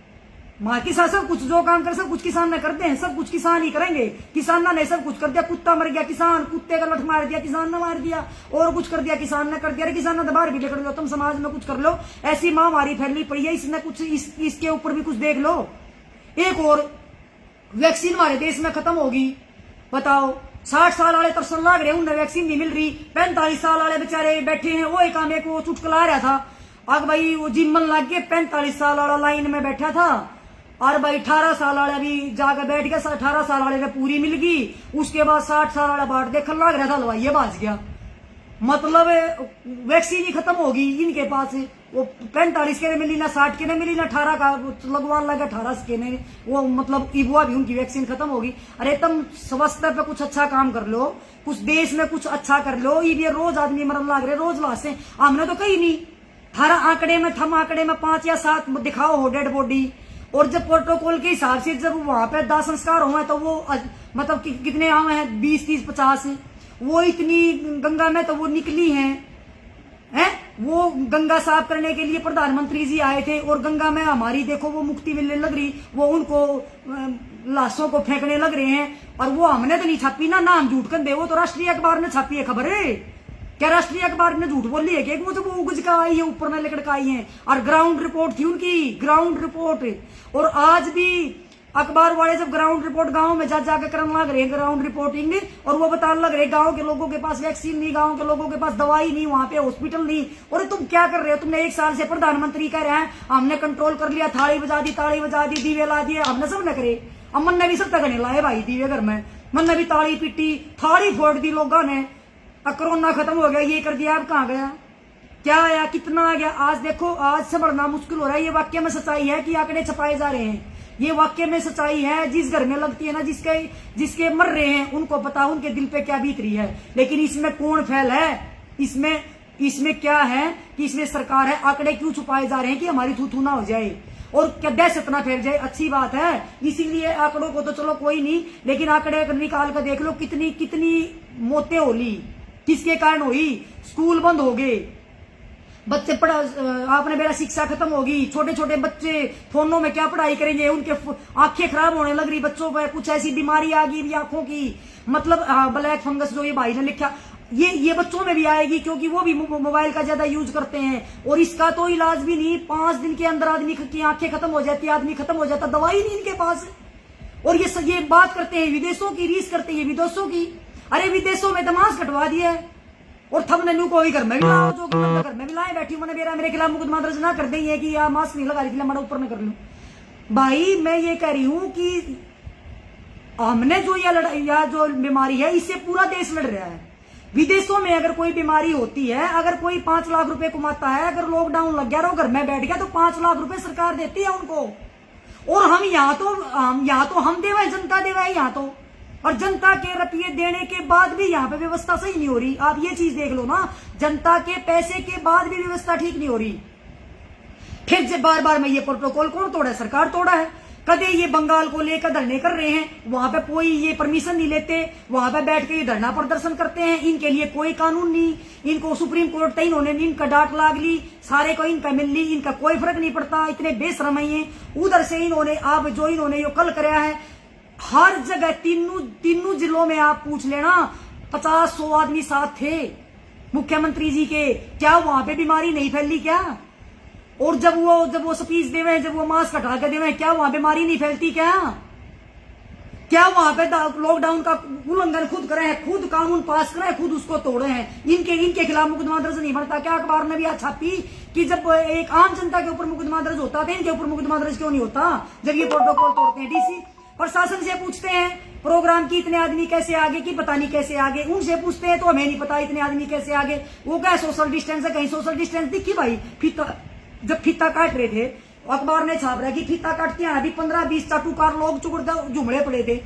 माँ की साथ सब कुछ जो काम कर सब कुछ किसान ने करते हैं, सब कुछ किसान ही करेंगे। किसान ने सब कुछ कर दिया, कुत्ता मर गया किसान, कुत्ते का लठ मार दिया किसान ने, मार दिया, और कुछ कर दिया किसान ने कर दिया। अरे किसान ने बाहर भी लेकर लो, तुम समाज में कुछ कर लो। ऐसी महामारी फैलनी पड़ी है, इसने कुछ इसके ऊपर भी कुछ देख लो। एक और वैक्सीन हमारे देश में खत्म होगी, बताओ। 60 साल वाले तरसन लग रहे, उन्हें वैक्सीन नहीं मिल रही। 45 साल वाले बेचारे बैठे हैं, वो एक एक वो चुटकला रहा था। अब भाई वो जिम्मन लग गए, 45 साल वाला लाइन में बैठा था, और भाई 18 साल वाला भी जाकर बैठ गया। 18 साल वाले ने पूरी मिल गई, उसके बाद 60 साल वाला बाट देखने लग रहा था, हलवाइया बाज गया। मतलब वैक्सीन ही खत्म होगी इनके पास। वो 45 के ने मिली ना, 60 के ने मिली ना, 18 का लगवान लगा, 18 के ने वो मतलब इबुआ भी उनकी वैक्सीन खत्म होगी। अरे तुम स्वास्थ्य पे कुछ अच्छा काम कर लो, कुछ देश में कुछ अच्छा कर लो। ये रोज आदमी मरन लग रहे, रोज लाशें। हमने तो कही नहीं, हर आंकड़े में 5 या 7 दिखाओ हो डेड बॉडी। और जब प्रोटोकॉल के हिसाब से जब वहां पे दाह संस्कार हुए तो वो मतलब कितने आए हैं, 20, 30, 50। वो इतनी गंगा में तो वो निकली हैं। वो गंगा साफ करने के लिए प्रधानमंत्री जी आए थे, और गंगा में हमारी देखो वो मुक्ति मिलने लग रही, वो उनको लाशों को फेंकने लग रहे हैं। और वो हमने तो नहीं छापी ना, हम झूठ कर दे, वो तो राष्ट्रीय अखबार ने छापी है खबर है। क्या राष्ट्रीय अखबार ने झूठ बोली है कि वो जब उगज का आई है, ऊपर में लकड़ का आई है, और ग्राउंड रिपोर्ट थी उनकी, ग्राउंड रिपोर्ट। और आज भी अखबार वाले जब ग्राउंड रिपोर्ट गांव में जाकर करने लग रहे हैं, ग्राउंड रिपोर्टिंग, और वो बताने लग रहे गांव के लोगों के पास वैक्सीन नहीं, गांव के लोगों के पास दवाई नहीं, वहां पे हॉस्पिटल नहीं। और तुम क्या कर रहे हो? तुमने 1 साल से प्रधानमंत्री कह रहे हैं हमने कंट्रोल कर लिया, ताली बजा दी, दीवे ला दिए, हमने सब न करे। अमन ने भी सब तक नहीं लाए भाई दीवे घर में, मन ने भी ताली पीटी, थाली फोड़ दी लोगों ने। कोरोना खत्म हो गया, ये कर दिया, अब कहाँ गया, क्या आया, कितना आ गया? आज देखो, आज से बढ़ना मुश्किल हो रहा है। ये वाक्य में सच्चाई है कि आंकड़े छपाए जा रहे हैं, ये वाक्य में सच्चाई है। जिस घर में लगती है ना, जिसके मर रहे हैं उनको पता उनके दिल पे क्या बीत रही है। लेकिन इसमें कौन फैल है? इसमें क्या है कि इसमें सरकार है। आंकड़े क्यों छुपाए जा रहे हैं? कि हमारी थू ना हो जाए और क्या दहशत ना फैल जाए। अच्छी बात है, इसीलिए आंकड़ों को तो चलो कोई नहीं, लेकिन आंकड़े निकाल कर देख लो कितनी मौतें होली, किसके कारण हुई। स्कूल बंद हो गए, बच्चे आपने मेरा शिक्षा खत्म होगी, छोटे छोटे बच्चे फोनों में क्या पढ़ाई करेंगे, उनके आंखें खराब होने लग रही बच्चों पर, कुछ ऐसी बीमारी आ गई आंखों की, मतलब ब्लैक फंगस जो ये भाई ने लिखा। ये बच्चों में भी आएगी, क्योंकि वो भी मोबाइल का ज्यादा यूज करते हैं। और इसका तो इलाज भी नहीं, 5 दिन के अंदर आदमी की आंखें खत्म हो जाती है, आदमी खत्म हो जाता, दवाई नहीं इनके पास। और ये बात करते हैं विदेशों की, रीस करते हैं विदेशों की। अरे विदेशों में दमाश कटवा दिया है, और थम नन्नू को घर में भी लाओ, जो घर में भी लाए बैठी मैंने मेरे खिलाफ मुकदमा दर्ज ना कर देंगे कि या मास्क नहीं लगा रही थी, मैं ऊपर में कर लूं। भाई मैं ये कह रही हूं कि हमने जो ये लड़ाई या जो बीमारी है, इससे पूरा देश लड़ रहा है। विदेशों में अगर कोई बीमारी होती है, अगर कोई 5 लाख रुपए कमाता है, अगर लॉकडाउन लग गया और घर में बैठ गया, तो 5 लाख रुपए सरकार देती है उनको। और हम यहाँ तो हम देवे, जनता देवे यहाँ तो। और जनता के रुपये देने के बाद भी यहाँ पे व्यवस्था सही नहीं हो रही। आप ये चीज देख लो ना, जनता के पैसे के बाद भी व्यवस्था ठीक नहीं हो रही। फिर जब बार बार में ये प्रोटोकॉल कौन तोड़ा है? सरकार तोड़ा है। कदे ये बंगाल को लेकर धरने कर रहे हैं, वहां पे कोई ये परमिशन नहीं लेते, वहां पे बैठ के ये धरना प्रदर्शन करते हैं। इनके लिए कोई कानून नहीं, इनको सुप्रीम कोर्ट तक इन्होंने इनका डांट लाग ली, सारे को इनका मिल ली, इनका कोई फर्क नहीं पड़ता, इतने बेशरम है। उधर से इन्होंने अब जो इन्होंने यो कल कराया है, हर जगह तीनों जिलों में आप पूछ लेना, 50-100 आदमी साथ थे मुख्यमंत्री जी के। क्या वहां पे बीमारी नहीं फैली क्या? और जब वो स्पीच देवे, जब वो मास्क हटा के देवे, क्या वहां बीमारी नहीं फैलती क्या? क्या वहां पे लॉकडाउन का उल्लंघन खुद करे हैं, खुद कानून पास करे हैं, खुद उसको तोड़े हैं, इनके खिलाफ मुकदमा दर्ज नहीं बनता क्या? अखबार ने भी आज छापी कि जब एक आम जनता के ऊपर मुकदमा दर्ज होता है, इनके ऊपर मुकदमा दर्ज क्यों नहीं होता जब ये प्रोटोकॉल तोड़ते हैं? डीसी प्रशासन से पूछते हैं प्रोग्राम की इतने आदमी कैसे आगे, की पता नहीं कैसे आगे। उनसे पूछते हैं तो हमें नहीं पता इतने आदमी कैसे आगे। वो क्या सोशल डिस्टेंस है? कहीं सोशल डिस्टेंस दिखी भाई? जब फीता काट रहे थे, अखबार ने छाप रहा है कि फीता काटते हैं, अभी 15-20 चाटुकार लोग जुमड़े पड़े थे।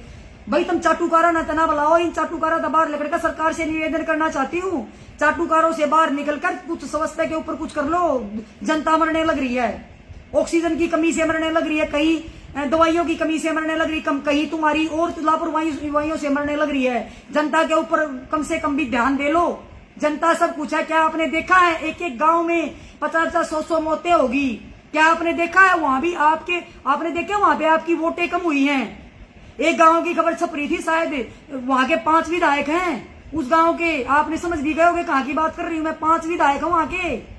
भाई तुम चाटुकारा न तना बुलाओ, इन चाटुकारा तो बाहर निकलकर सरकार से निवेदन करना चाहती हूँ, चाटुकारों से बाहर निकलकर कुछ व्यवस्था के ऊपर कुछ कर लो। जनता मरने लग रही है, ऑक्सीजन की कमी से मरने लग रही है, कहीं दवाइयों की कमी से मरने लग रही, कहीं तुम्हारी और लापरवाहियों से मरने लग रही है। जनता के ऊपर कम से कम भी ध्यान दे लो। जनता सब कुछ है। क्या आपने देखा है एक एक गांव में 50-100 मौतें होगी? क्या आपने देखा है वहां भी आपने देखा वहां पे आपकी वोटें कम हुई हैं? एक गांव की खबर छप रही थी, शायद वहां के 5 विधायक हैं उस गांव के। आपने समझ भी गए होगे कहां की बात कर रही हूं मैं, 5 विधायक हैं वहां के।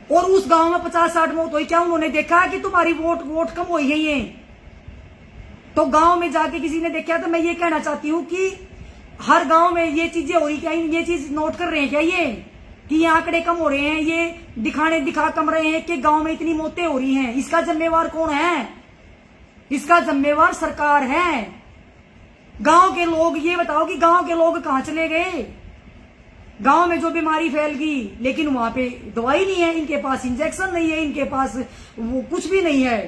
और उस गांव में 50-60 मौत हुई। क्या उन्होंने देखा है कि तुम्हारी वोट कम हुई है? ये तो गांव में जाके किसी ने देखा? तो मैं ये कहना चाहती हूँ कि हर गांव में ये चीजें हो रही, क्या ये चीज नोट कर रहे हैं क्या ये कि ये आंकड़े कम हो रहे हैं, ये दिखा कम रहे हैं कि गांव में इतनी मौतें हो रही हैं? इसका जिम्मेवार कौन है? इसका जिम्मेवार सरकार है। गांव के लोग, ये बताओ कि गांव के लोग कहां चले गए? गांव में जो बीमारी फैल गई, लेकिन वहां पे दवाई नहीं है, इनके पास इंजेक्शन नहीं है, इनके पास वो कुछ भी नहीं है।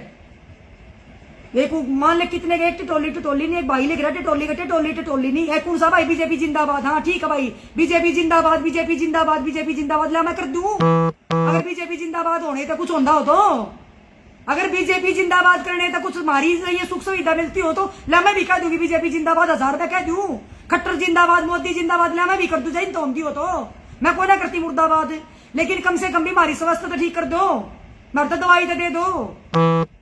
देखो मान ले कितने गए, टिटोली नहीं, एक भाई लिख रहा टिटोली नहीं है। कौन सा भाई? बीजेपी जिंदाबाद। हाँ ठीक है भाई, बीजेपी जिंदाबाद, बीजेपी जिंदाबाद, बीजेपी जिंदाबाद। ला मैं कर दूं? अगर बीजेपी जिंदाबाद होने तो कुछ होता हो तो, अगर बीजेपी जिंदाबाद करने तो कुछ हमारी ये सुख सुविधा मिलती हो तो ला मैं भी कह दूंगी बीजेपी जिंदाबाद, 1000 रुपया कह दूं। खट्टर जिंदाबाद, मोदी जिंदाबाद, ला मैं भी कर दूं। जाइन तो हो तो मैं कोई ना करती मुर्दाबाद, लेकिन कम से कम बीमारी स्वास्थ्य तो ठीक कर दो, मैं तो दवाई तो दे दो।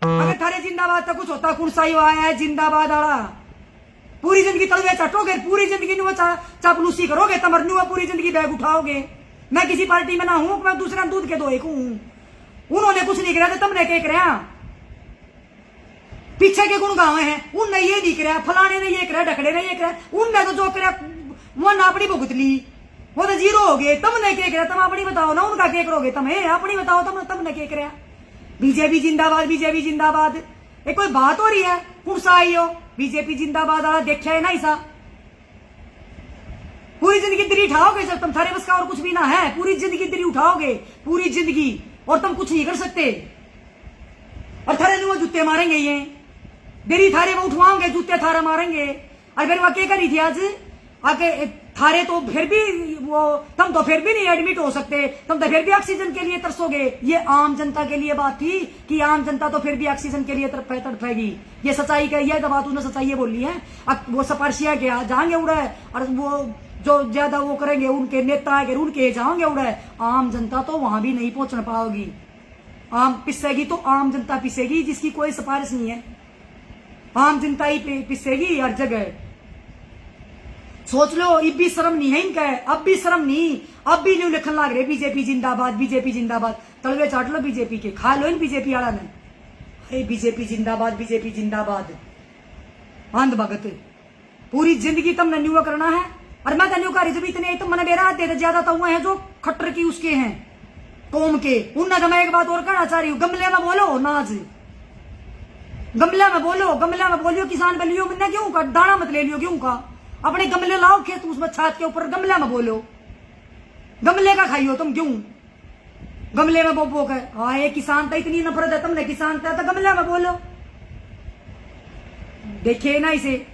अगर थारे जिंदाबाद तो कुछ होता, कौन सा आया है जिंदाबाद आड़ा? पूरी जिंदगी तलवे चाटोगे, पूरी जिंदगी चापलूसी करोगे, तमरनू पूरी जिंदगी बैग उठाओगे। मैं किसी पार्टी में ना हूं, मैं दूसरा दूध के दो एक हूं। उन्होंने कुछ नहीं कराया तो तुमने क्या कराया? पीछे के गुण गाँव हैं, उनने ये नहीं कराया, फलाने ने ये कराया, ढकड़े ने ये कराया, उनने तो जो कराया वो ना अपनी भुगत ली, वो तो जीरो हो गए। तुमने क्या कराया? तुम अपनी बताओ ना, उनका क्या करोगे? तुम्हें अपनी बताओ, तुमने क्या कराया? बीजेपी जिंदाबाद, बीजेपी जिंदाबाद, एक कोई बात हो रही है? कौन सा आई हो बीजेपी जिंदाबाद वाला? देखा है ना ऐसा? पूरी जिंदगी दिरी उठाओगे जब तुम, थारे बस का और कुछ भी ना है, पूरी जिंदगी दिरी उठाओगे, पूरी जिंदगी, और तुम कुछ नहीं कर सकते। और थारे वो जूते मारेंगे, ये देरी थारे वो उठवाओगे, जूते थारे मारेंगे। अगर वो क्या करी थी आज आके थारे, तो फिर भी वो तुम तो फिर भी नहीं एडमिट हो सकते, तुम तो फिर भी ऑक्सीजन के लिए तरसोगे। ये आम जनता के लिए बात थी कि आम जनता तो फिर भी ऑक्सीजन के लिए तड़पेगी। ये सच्चाई का, यह बात उन्होंने सच्चाई बोली है। अब वो सपारसिया के जाएंगे उड़े, और वो जो ज्यादा वो करेंगे उनके नेता आगे उनके जाओगे उड़े। आम जनता तो वहां भी नहीं पहुंच पाओगी। आम पिसेगी तो आम जनता पिसेगी, जिसकी कोई सिफारिश नहीं है। आम जनता ही पिसेगी हर जगह। सोच लो, अब भी शर्म नहीं है इनका, अब भी शर्म नहीं, अब भी न्यू लिखन लग रहे बीजेपी जिंदाबाद, बीजेपी जिंदाबाद। तलवे चाट लो बीजेपी के, खा लो इन बीजेपी वाला ने। अरे बीजेपी जिंदाबाद, बीजेपी जिंदाबाद, अंध भगत, पूरी जिंदगी तुमने न्यू करना है। और मैं न्यू करी जब इतने तुम मैंने मेरा दे ज्यादा तो हुए हैं जो खट्टर की उसके हैं कौम के। उनने तो मैं एक बात और कहना चाह रही हूँ, गमले में बोलो नाज, गमला में बोलो, गमला में बोलियो, किसान पे लियो मैंने गेहूं का दाना मत ले लियो गेहूं का, अपने गमले लाओ खेत उसमें छात के ऊपर, गमला में बोलो, गमले का खाइयो तुम गेहूं, गमले में बो के। हाँ ये किसान था, इतनी नफरत है तुमने किसान था, तो गमले में बोलो। देखिए ना इसे,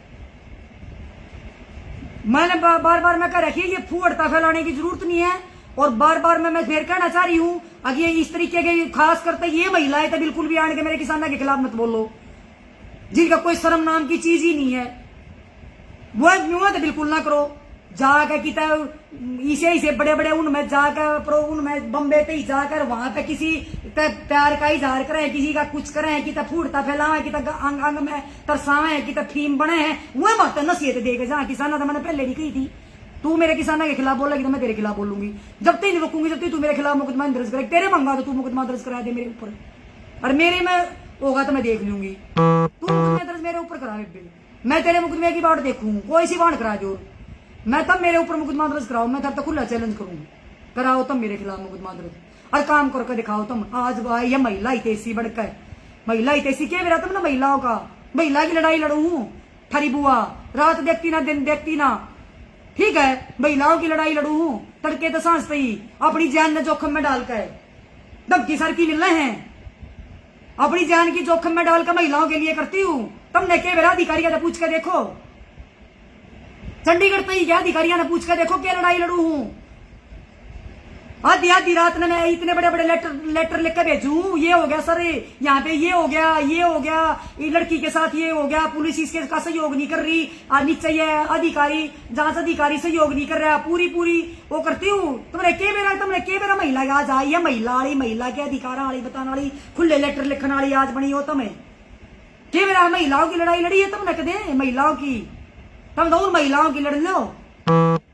मैंने बार बार मैं कह रखी है, ये फूहड़ता फैलाने की जरूरत नहीं है। और बार बार मैं फिर कहना चाह रही हूं, अगर ये इस तरीके के खास करते ये महिलाएं तो बिल्कुल भी आने के मेरे किसानों के खिलाफ मत बोलो, जिनका कोई शर्म नाम की चीज ही नहीं है, वो तो बिल्कुल ना करो। जाकर कि इसे बड़े बड़े उनमें जाकर उनमें बम्बे पे ही जाकर वहां पे किसी प्यार का इजहार करें, किसी का कुछ करें, कि फूटता फैलावे, कि अंग अंग में तरसावे, कि फीम बने हैं, वह बात नसीहत देगा। जहाँ किसाना तो मैंने पहले नहीं कही थी, तू मेरे किसानों के खिलाफ बोलेगी तो मैं तेरे खिलाफ बोलूंगी, जब तक नहीं रुकूंगी जब तक तू मेरे खिलाफ मुकदमा दर्ज करे। तेरे मंगा तो तू मुकदमा दर्ज करा दे मेरे ऊपर, और मेरे में होगा तो मैं देख लूंगी। तू मुकदमा दर्ज मेरे ऊपर करा, मैं तेरे मुकदमे की बात देखूं, कोई सी बात करा जो, मैं तब मेरे ऊपर मुकदमा दर्ज कराओ, मैं तब तक खुला चैलेंज करूंगी, कराओ तब मेरे खिलाफ मुकदमा दर्ज, और काम करके दिखाओ तुम। आज भाई ये महिला हितैषी बढ़कर, महिला हितैषी क्या मेरा तुम ना महिलाओं का, महिला की लड़ाई लड़ू हूं थारी बुआ, रात देखती ना दिन देखती ना, ठीक है, महिलाओं की लड़ाई लड़ू हूं, तड़के तो सांस ही अपनी जान ने जोखिम में डालकर धमकी सर की मिलना है, अपनी जान की जोखिम में डालकर महिलाओं के लिए करती हूं। तुमने के मेरा अधिकारियों ने पूछ के देखो, चंडीगढ़ पे ही क्या अधिकारियों ने पूछ के देखो क्या लड़ाई लड़ू हूं। आधी आधी रात में मैं इतने बड़े बड़े लेटर लिख के भेजू, ये हो गया सर, यहाँ पे ये हो गया, ये हो गया, ये लड़की के साथ ये हो गया, पुलिस इसके का सहयोग नहीं कर रही, नीचे ये अधिकारी जांच अधिकारी सहयोग नहीं कर रहा, पूरी पूरी वो करती हूँ। तुमने के मेरा महिला आज आई है, महिला के अधिकार वाली बताने वाली, खुले लेटर लिखने वाली आज बनी हो तुम्हें, के मेरा महिलाओं की लड़ाई लड़ी है तुमने कदे, महिलाओं की तुम तो महिलाओं की लड़ लो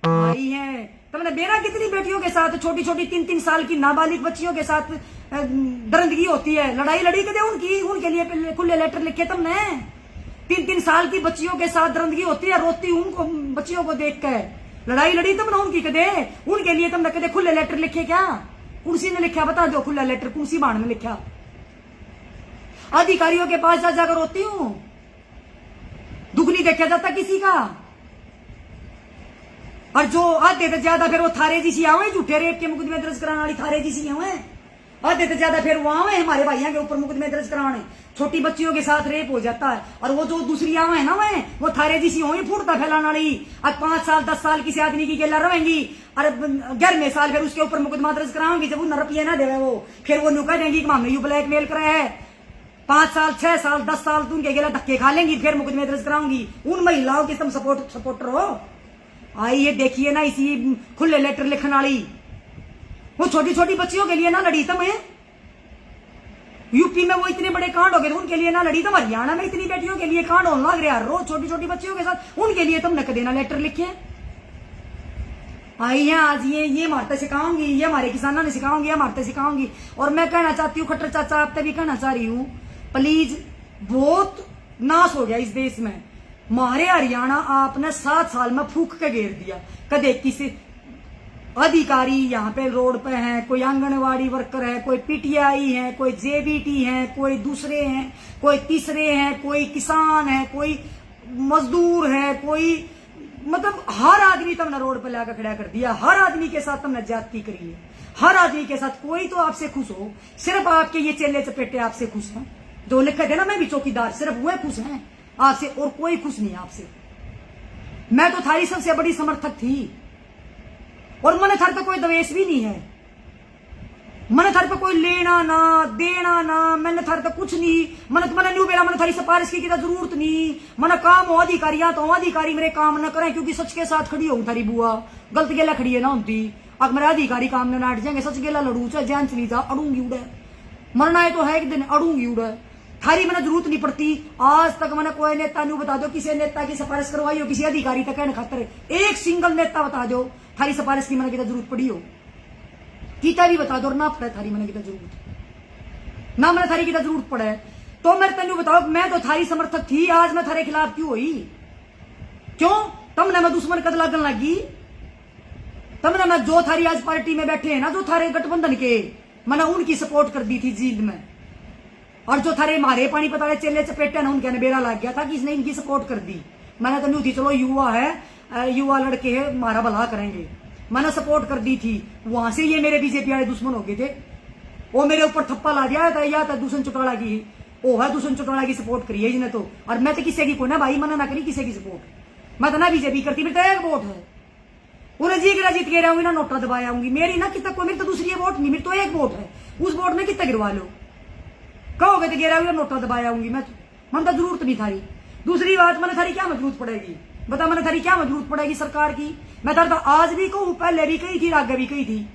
आई है। तुमने मेरा कितनी बेटियों के साथ, छोटी छोटी 3-3 साल की नाबालिग बच्चियों के साथ दरिंदगी होती है, लड़ाई लड़ी कदे उनकी, उनके लिए खुले लेटर लिखे तुमने। 3-3 साल की बच्चियों के साथ दरिंदगी होती है, रोती उनको बच्चियों को देख कर, लड़ाई लड़ी तुमने उनकी कदे, उनके लिए तुमने कदे खुले लेटर लिखे क्या, कुर्सी ने लिखा बता दो, खुला लेटर कुर्सी बाण में लिखा, अधिकारियों के पास जाकर रोती हूं, दुख नहीं देखा जाता किसी का। और जो आधे तो ज्यादा फिर वो थारे जी सी आवे, झूठे रेप के मुकदमे दर्ज कराने वाली थारे जी सी आवे, आधे तो ज्यादा फिर वो आवे हमारे भाइयों के ऊपर मुकदमे दर्ज कराने, छोटी बच्चियों के साथ रेप हो जाता है। और वो जो दूसरी आवे है ना वो थारे जी सी होंगी, फूटता फैलाने वाली, अब 5 साल 10 साल किसी आदमी की गेला रहेंगी, और 11वें साल फिर उसके ऊपर मुकदमा दर्ज कराऊंगी, जब वो न रुपये ना देवे वो, फिर वो नुका देंगी कि हमने यू ब्लैकमेल करा है, 5 साल 6 साल 10 साल तुम के गेला धक्के खा लेंगी, फिर मुकदमे दर्ज कराऊंगी। उन महिलाओं के तुम सपोर्टर हो। आइए देखिए ना इसी खुले लेटर लिखने वाली, वो छोटी छोटी बच्चियों के लिए ना लड़ी तुम्हें, यूपी में वो इतने बड़े कांड हो गए उनके लिए ना लड़ी, तुम हरियाणा में इतनी बेटियों के लिए कांड होने लग रहा है रोज, छोटी छोटी बच्चियों के साथ, उनके लिए तुमने कदे ना लेटर लिखे। आइए आज ये मारते सिखाऊंगी, ये हमारे किसानों ने सिखाऊंगी, ये मारते सिखाऊंगी। और मैं कहना चाहती हूँ खट्टर चाचा, आप तक भी कहना चाह रही हूँ, प्लीज, बहुत नाश हो गया इस देश में, मारे हरियाणा आपने 7 साल में फूक के घेर दिया। कदे किसी अधिकारी यहाँ पे रोड पे हैं, कोई आंगनवाड़ी वर्कर है, कोई पीटीआई है, कोई जेबीटी है, कोई दूसरे हैं, कोई तीसरे हैं, कोई किसान है, कोई मजदूर है, कोई मतलब हर आदमी तुमने रोड पे लाकर खड़ा कर दिया, हर आदमी के साथ तुमने ज्यादती करी है, हर आदमी के साथ। कोई तो आपसे खुश हो, सिर्फ आपके ये चेले चपेटे आपसे खुश हैं, जो लिखे थे ना मैं भी चौकीदार, सिर्फ वह खुश हैं आपसे, और कोई खुश नहीं आपसे। मैं तो थारी सबसे बड़ी समर्थक थी, और मन थार पे कोई द्वेष भी नहीं है, मन थार पे कोई लेना ना देना ना, मैंने थार पे कुछ नहीं, मन न्यू बेरा मन थारी सिफारिश की जरूरत नहीं, मन काम हो अधिकारियां तो अधिकारी मेरे काम न करें, क्योंकि सच के साथ खड़ी हो थारी बुआ, गलत गेला खड़ी है ना होती, अब मेरा अधिकारी काम न नाट जाएंगे, सच गेला लड़ू चाहे जान चली जा, अड़ूंगी उड़े, मरना है तो है एक दिन, अड़ूंगी उड़े। थारी मैंने जरूरत नहीं पड़ती। आज तक मैंने कोई नेता नहीं बता दो किसी नेता की सिफारिश करवाई हो किसी अधिकारी तक कहने खातर, एक सिंगल नेता बता दो थारी सिफारिश की मैंने कितना जरूरत पड़ी हो, किता भी बता दो और ना पड़े थारी मैंने कितना जरूरत, ना मैंने थारी कितना जरूरत पड़े। तो मेरे तेन बताओ मैं तो थारी समर्थक थी, आज मैं थारे खिलाफ क्यों हुई? क्यों? तमने मैं दुश्मन कद लगन लगी, तमने मैं जो थारी आज पार्टी में बैठे हैं ना, जो थारे गठबंधन के, मैंने उनकी सपोर्ट कर दी थी जीत में, और जो थारे मारे पानी पता चेले चपेटे ना उनके बेरा लग गया था कि इसने इनकी सपोर्ट कर दी। मैंने तो नहीं थी, चलो युवा है, युवा लड़के है, मारा भला करेंगे, मैंने सपोर्ट कर दी थी। वहां से ये मेरे बीजेपी वाले दुश्मन हो गए थे, वो मेरे ऊपर थप्पा ला दिया था, या था दूषण चौटाला की, वो है दूषण चौटाला की सपोर्ट करी है इसने तो। और मैं तो किसी की कोई ना भाई मना ना करी किसी की सपोर्ट, मैं तो ना बीजेपी करती, मेरी तो एक वोट है, उन्हें जीत के रहूंगी ना, नोटा दबाया आऊंगी, मेरी ना कितना कोई, मेरी तो दूसरी वोट नहीं, मेरी तो एक वोट है, उस वोट में कितना गिरवा लो, कहोगे तो गिरा हुआ नोटा दबाया आऊंगी मैं, मन तो जरूरत नहीं थारी। दूसरी बात, मैंने थारी क्या जरूरत पड़ेगी बता, मैंने थारी क्या जरूरत पड़ेगी सरकार की? मैं थारे तो आज भी कहूं, पहले भी कही थी, आगे भी कही थी,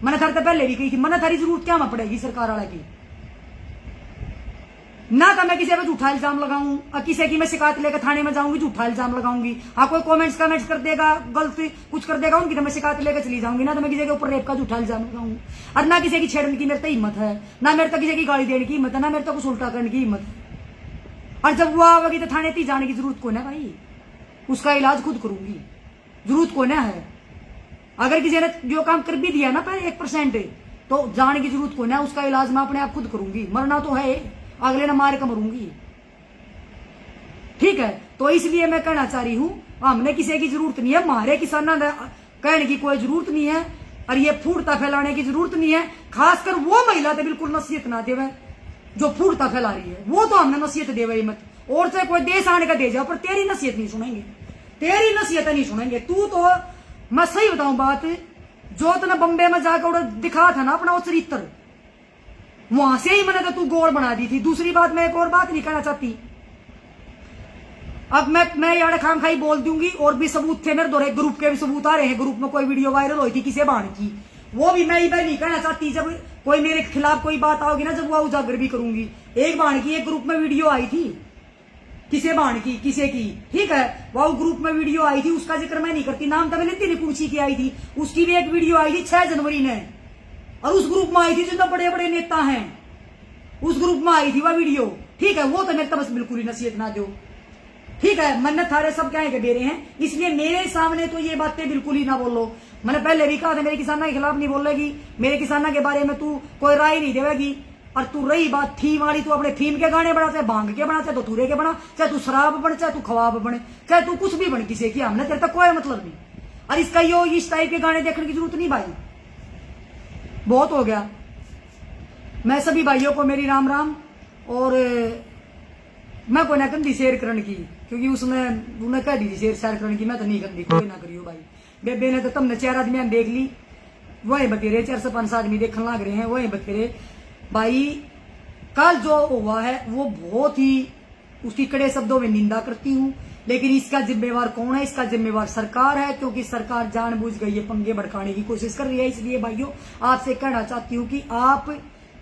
मैंने थारे तो पहले भी कही थी, मैंने थारी जरूरत क्या पड़ेगी सरकार वाला की? ना तो मैं किसी पे झूठा इल्जाम लगाऊं, और किसी की मैं शिकायत लेकर थाने में जाऊंगी, झूठा इल्जाम लगाऊंगी। हाँ, कोई कमेंट्स कर देगा, गलत कुछ कर देगा, उनकी तो मैं शिकायत लेकर चली जाऊंगी। ना तो मैं किसी के ऊपर रेप का झूठा इल्जाम लगाऊं, और ना किसी की छेड़ने की मेरे तो हिम्मत है, ना मेरे तो किसी की गाली देने की हिम्मत है, ना मेरे तो कुछ उल्टा करने की हिम्मत है। और जब वो आवेगी तो थाने जाने की जरूरत को ना भाई, उसका इलाज खुद करूंगी, जरूरत को ना है। अगर किसी ने जो काम कर भी दिया ना पहले 1% तो जाने की जरूरत को ना, उसका इलाज मैं अपने आप खुद करूंगी। मरना तो है, अगले ने मार कर मरूंगी, ठीक है? तो इसलिए मैं कहना चाह रही हूं, हमने किसी की जरूरत नहीं है, हमारे किसानों कहने की कोई जरूरत नहीं है, और ये फूटता फैलाने की जरूरत नहीं है। खासकर वो महिला तो बिल्कुल नसीहत ना देवे जो फूटता फैला रही है, वो तो हमने नसीहत देवे मत, और चाहे कोई देश आने का दे जाओ, पर तेरी नसीहत नहीं सुनेंगे, तेरी नसीहत नहीं सुनेंगे। तू तो, मैं सही बताऊं बात, जो तूने बम्बे में जाकर दिखा था ना अपना वो चरित्र, वहां से ही मैंने तो तू गोल बना दी थी। दूसरी बात, मैं एक और बात नहीं कहना चाहती, अब मैं यार खाम खाई बोल दूंगी, और भी सबूत थे मेरे दौरे, ग्रुप के भी सबूत आ रहे हैं, ग्रुप में कोई वीडियो वायरल हुई थी किसी बाण की, वो भी मैं इधर नहीं कहना चाहती। जब कोई मेरे खिलाफ कोई बात आओगी ना, जब वो उजागर भी करूंगी। एक बाण की एक ग्रुप में वीडियो आई थी, किसे बाण की, किसे की, ठीक है, वो ग्रुप में वीडियो आई थी, उसका जिक्र मैं नहीं करती, नाम तो मैंने तीन पूछी की आई थी, उसकी भी एक वीडियो आई थी 6 जनवरी ने, और उस ग्रुप में आई थी जिनमें बड़े बड़े नेता हैं, उस ग्रुप में आई थी वह वीडियो, ठीक है? वो तो मेरे तो बस बिल्कुल ही नसीहत ना दो, ठीक है? मैंने थारे सब क्या दे रहे हैं, इसलिए मेरे सामने तो ये बातें बिल्कुल ही ना बोलो। मैंने पहले भी कहा था, मेरे किसानों के खिलाफ नहीं बोलेगी, मेरे किसानों के बारे में तू कोई राय नहीं देवेगी। और तू रही बात थी वाली, तू अपने फीम के गाने बना, चाहे भांग के बना, चाहे तो तुरे के बना, चाहे तू शराब बन, चाहे तू खवाब बने, चाहे तू कुछ भी बन किसी की, हमने तेरे तक कोई मतलब नहीं। और इसका यो इस टाइप के गाने देखने की जरूरत नहीं भाई, बहुत हो गया। मैं सभी भाइयों को मेरी राम राम, और मैं कोई ना कंधी शेयर करने की, क्योंकि उसने उन्हें कह दी थी शेयर करने की, मैं तो नहीं कंधी, कोई ना करियो भाई। बेबे ने तो तुमने 4 आदमी देख ली, वही बतेरे 4 से 5 आदमी देखने लग रहे हैं, वही बतेरे भाई। कल जो हुआ है वो बहुत ही उसकी कड़े शब्दों में निंदा करती हूँ, लेकिन इसका जिम्मेवार कौन है? इसका जिम्मेवार सरकार है, क्योंकि सरकार जानबूझ गई ये पंगे भड़काने की कोशिश कर रही है। इसलिए भाइयों, आपसे कहना चाहती हूँ कि आप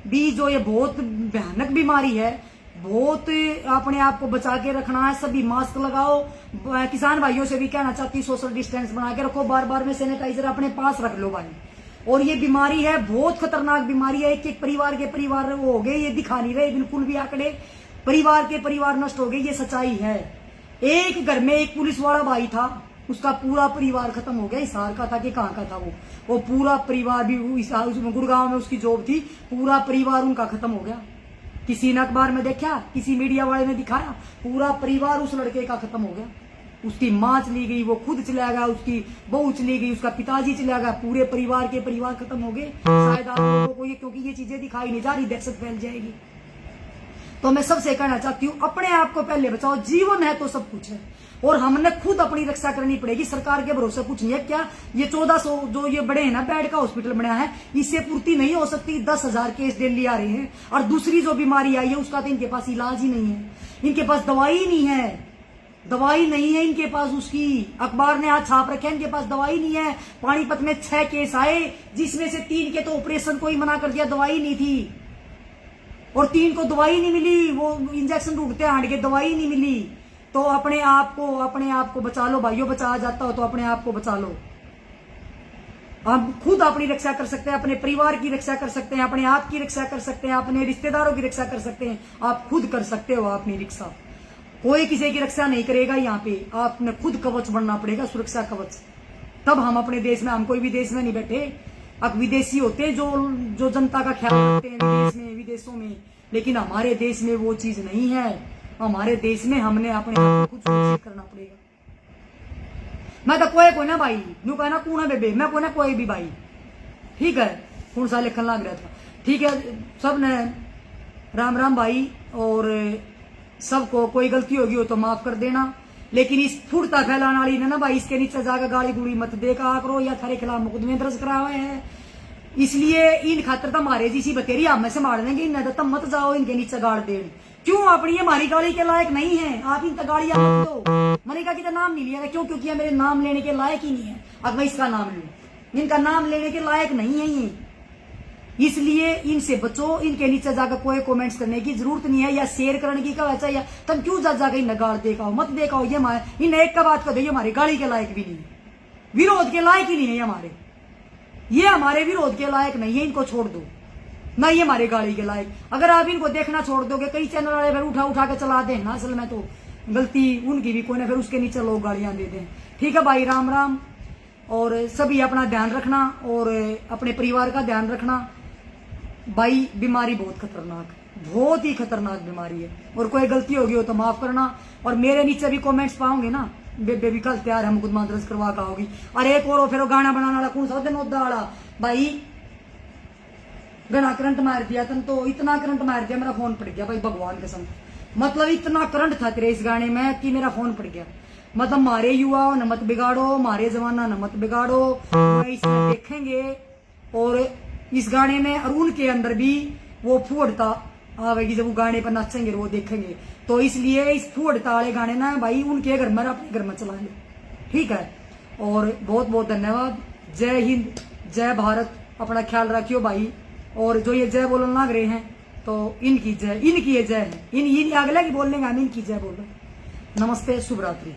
भी, जो ये बहुत भयानक बीमारी है, बहुत अपने आप को बचा के रखना है, सभी मास्क लगाओ। किसान भाइयों से भी कहना चाहती हूँ, सोशल डिस्टेंस बना के रखो, बार बार में सैनिटाइजर अपने पास रख लो भाई। और ये बीमारी है, बहुत खतरनाक बीमारी है, एक एक परिवार के परिवार वो हो गए, ये दिखा नहीं रहे बिल्कुल भी आंकड़े, परिवार के परिवार नष्ट हो गए, ये सच्चाई है। एक घर में एक पुलिस वाला भाई था, उसका पूरा परिवार खत्म हो गया। हिसार का था कि कहाँ का था वो पूरा परिवार भी, गुड़गांव में उसकी जॉब थी, पूरा परिवार उनका खत्म हो गया। किसी ने अखबार में देखा, किसी मीडिया वाले ने दिखाया, पूरा परिवार उस लड़के का खत्म हो गया। उसकी मां चली गई, वो खुद चला गया, उसकी बहू चली गई, उसका पिताजी चला गया, पूरे परिवार के परिवार खत्म हो गए। शायद आप लोगों को ये, क्योंकि ये चीजें दिखाई नहीं जा रही, दहशत फैल जाएगी। तो मैं सबसे कहना चाहती हूँ, अपने आप को पहले बचाओ, जीवन है तो सब कुछ है, और हमने खुद अपनी रक्षा करनी पड़ेगी। सरकार के भरोसे कुछ नहीं है। क्या ये 1400 जो ये बड़े हैं ना बेड का हॉस्पिटल बना है, इससे पूर्ति नहीं हो सकती। 10,000 केस डेली आ रहे हैं, और दूसरी जो बीमारी आई है उसका तो इनके पास इलाज ही नहीं है, इनके पास दवाई नहीं है, दवाई नहीं है इनके पास। उसकी अखबार ने आज छाप रखे, इनके पास दवाई नहीं है। पानीपत में 6 केस आए, जिसमें से 3 के तो ऑपरेशन को ही मना कर दिया, दवाई नहीं थी। और 3 को दवाई नहीं मिली, वो इंजेक्शन ढूंढते हांड के, दवाई नहीं मिली। तो अपने आप को बचा लो भाइयों, बचाया जाता हो तो अपने आप को बचा लो। हम खुद अपनी रक्षा कर सकते हैं, अपने परिवार की रक्षा कर सकते हैं, अपने आप की रक्षा कर सकते हैं, अपने रिश्तेदारों की रक्षा कर सकते हैं। आप खुद कर सकते हो अपनी रक्षा, कोई किसी की रक्षा नहीं करेगा। यहाँ पे आपने खुद कवच बनना पड़ेगा, सुरक्षा कवच। तब हम अपने देश में, हम कोई विदेश में नहीं बैठे। अब विदेशी होते हैं जो जनता का ख्याल रखते हैं विदेश में, विदेशों में, लेकिन हमारे देश में वो चीज नहीं है। हमारे देश में हमने अपने आप को खुद सुरक्षित करना पड़ेगा। मैं तो कोई ना भाई, न्यू कहना कूना बेबे, मैं कोई ना कोई भी भाई, ठीक है। कौन सा लिखन लग रहा था, ठीक है। सब ने राम राम भाई, और सबको कोई गलती होगी हो तो माफ कर देना। लेकिन इस फुड़ता फैलाने वाली ने ना भाई, इसके नीचे जाकर गाली गुड़ी मत देखा करो, या थारे खिलाफ मुकदमे दर्ज करा हुए हैं। इसलिए इन खातर तो मारे जी बतेरी हम में से मार देंगे, इन तब मत जाओ इनके नीचे गाड़ दे। क्यों अपनी हमारी गाड़ी के लायक नहीं है, आप इन गाड़ियां मत दो। मनिका की तो नाम नहीं लिया, क्यों? क्योंकि मेरे नाम लेने के लायक ही नहीं है। अब मैं इसका नाम लूं, इनका नाम लेने के लायक नहीं है ये। इसलिए इनसे बचो, इनके नीचे जाकर कोई कमेंट्स करने की जरूरत नहीं है, या शेयर करने की क्या चाहिए। तब क्यों जाकर इन गाड़ देखा मत देखा, ये इन एक का बात कर दो, ये हमारी गाड़ी के लायक भी नहीं है, विरोध के लायक ही नहीं है हमारे, ये हमारे विरोध के लायक नहीं है। इनको छोड़ दो ना, ये हमारे गाड़ी के लायक। अगर आप इनको देखना छोड़ दोगे, कई चैनल वाले फिर उठा के चला दें ना, असल में तो गलती उनकी भी कोई ना, फिर उसके नीचे लोग गाड़ियां दे दें। ठीक है भाई, राम राम। और सभी अपना ध्यान रखना, और अपने परिवार का ध्यान रखना भाई। बीमारी बहुत खतरनाक, बहुत ही खतरनाक बीमारी है, और कोई गलती होगी हो तो माफ करना। और मेरे नीचे भी कमेंट्स पाओगे ना, बेबे भी कल तैयार है मुकदमा दर्ज करवा का होगी। अरे एक और फिर गाना बनाने वाला कौन सा दिन उदा वाला भाई, घना करंट मार दिया तुम तो, इतना करंट मार दिया मेरा फोन पड़ गया भाई, भगवान कसम। मतलब इतना करंट था तेरे इस गाने में कि मेरा फोन पड़ गया। मतलब मारे युवाओं न मत बिगाड़ो, मारे जवाना न मत बिगाड़ो, इसमें देखेंगे। और इस गाने में और उनके अंदर भी वो फुहड़ता आवेगी, जब वो गाने पर नाचेंगे वो देखेंगे। तो इसलिए इस फुहड़ता वाले गाने ना भाई उनके घर में, अपने घर में चलाएंगे, ठीक है। और बहुत बहुत धन्यवाद। जय हिंद, जय भारत। अपना ख्याल रखियो भाई। और जो ये जय बोलने लग रहे हैं तो इनकी जय, इनकी ये जय है, इन अगले की बोलने का हम इनकी जय बोल रहे। नमस्ते, शुभ रात्रि।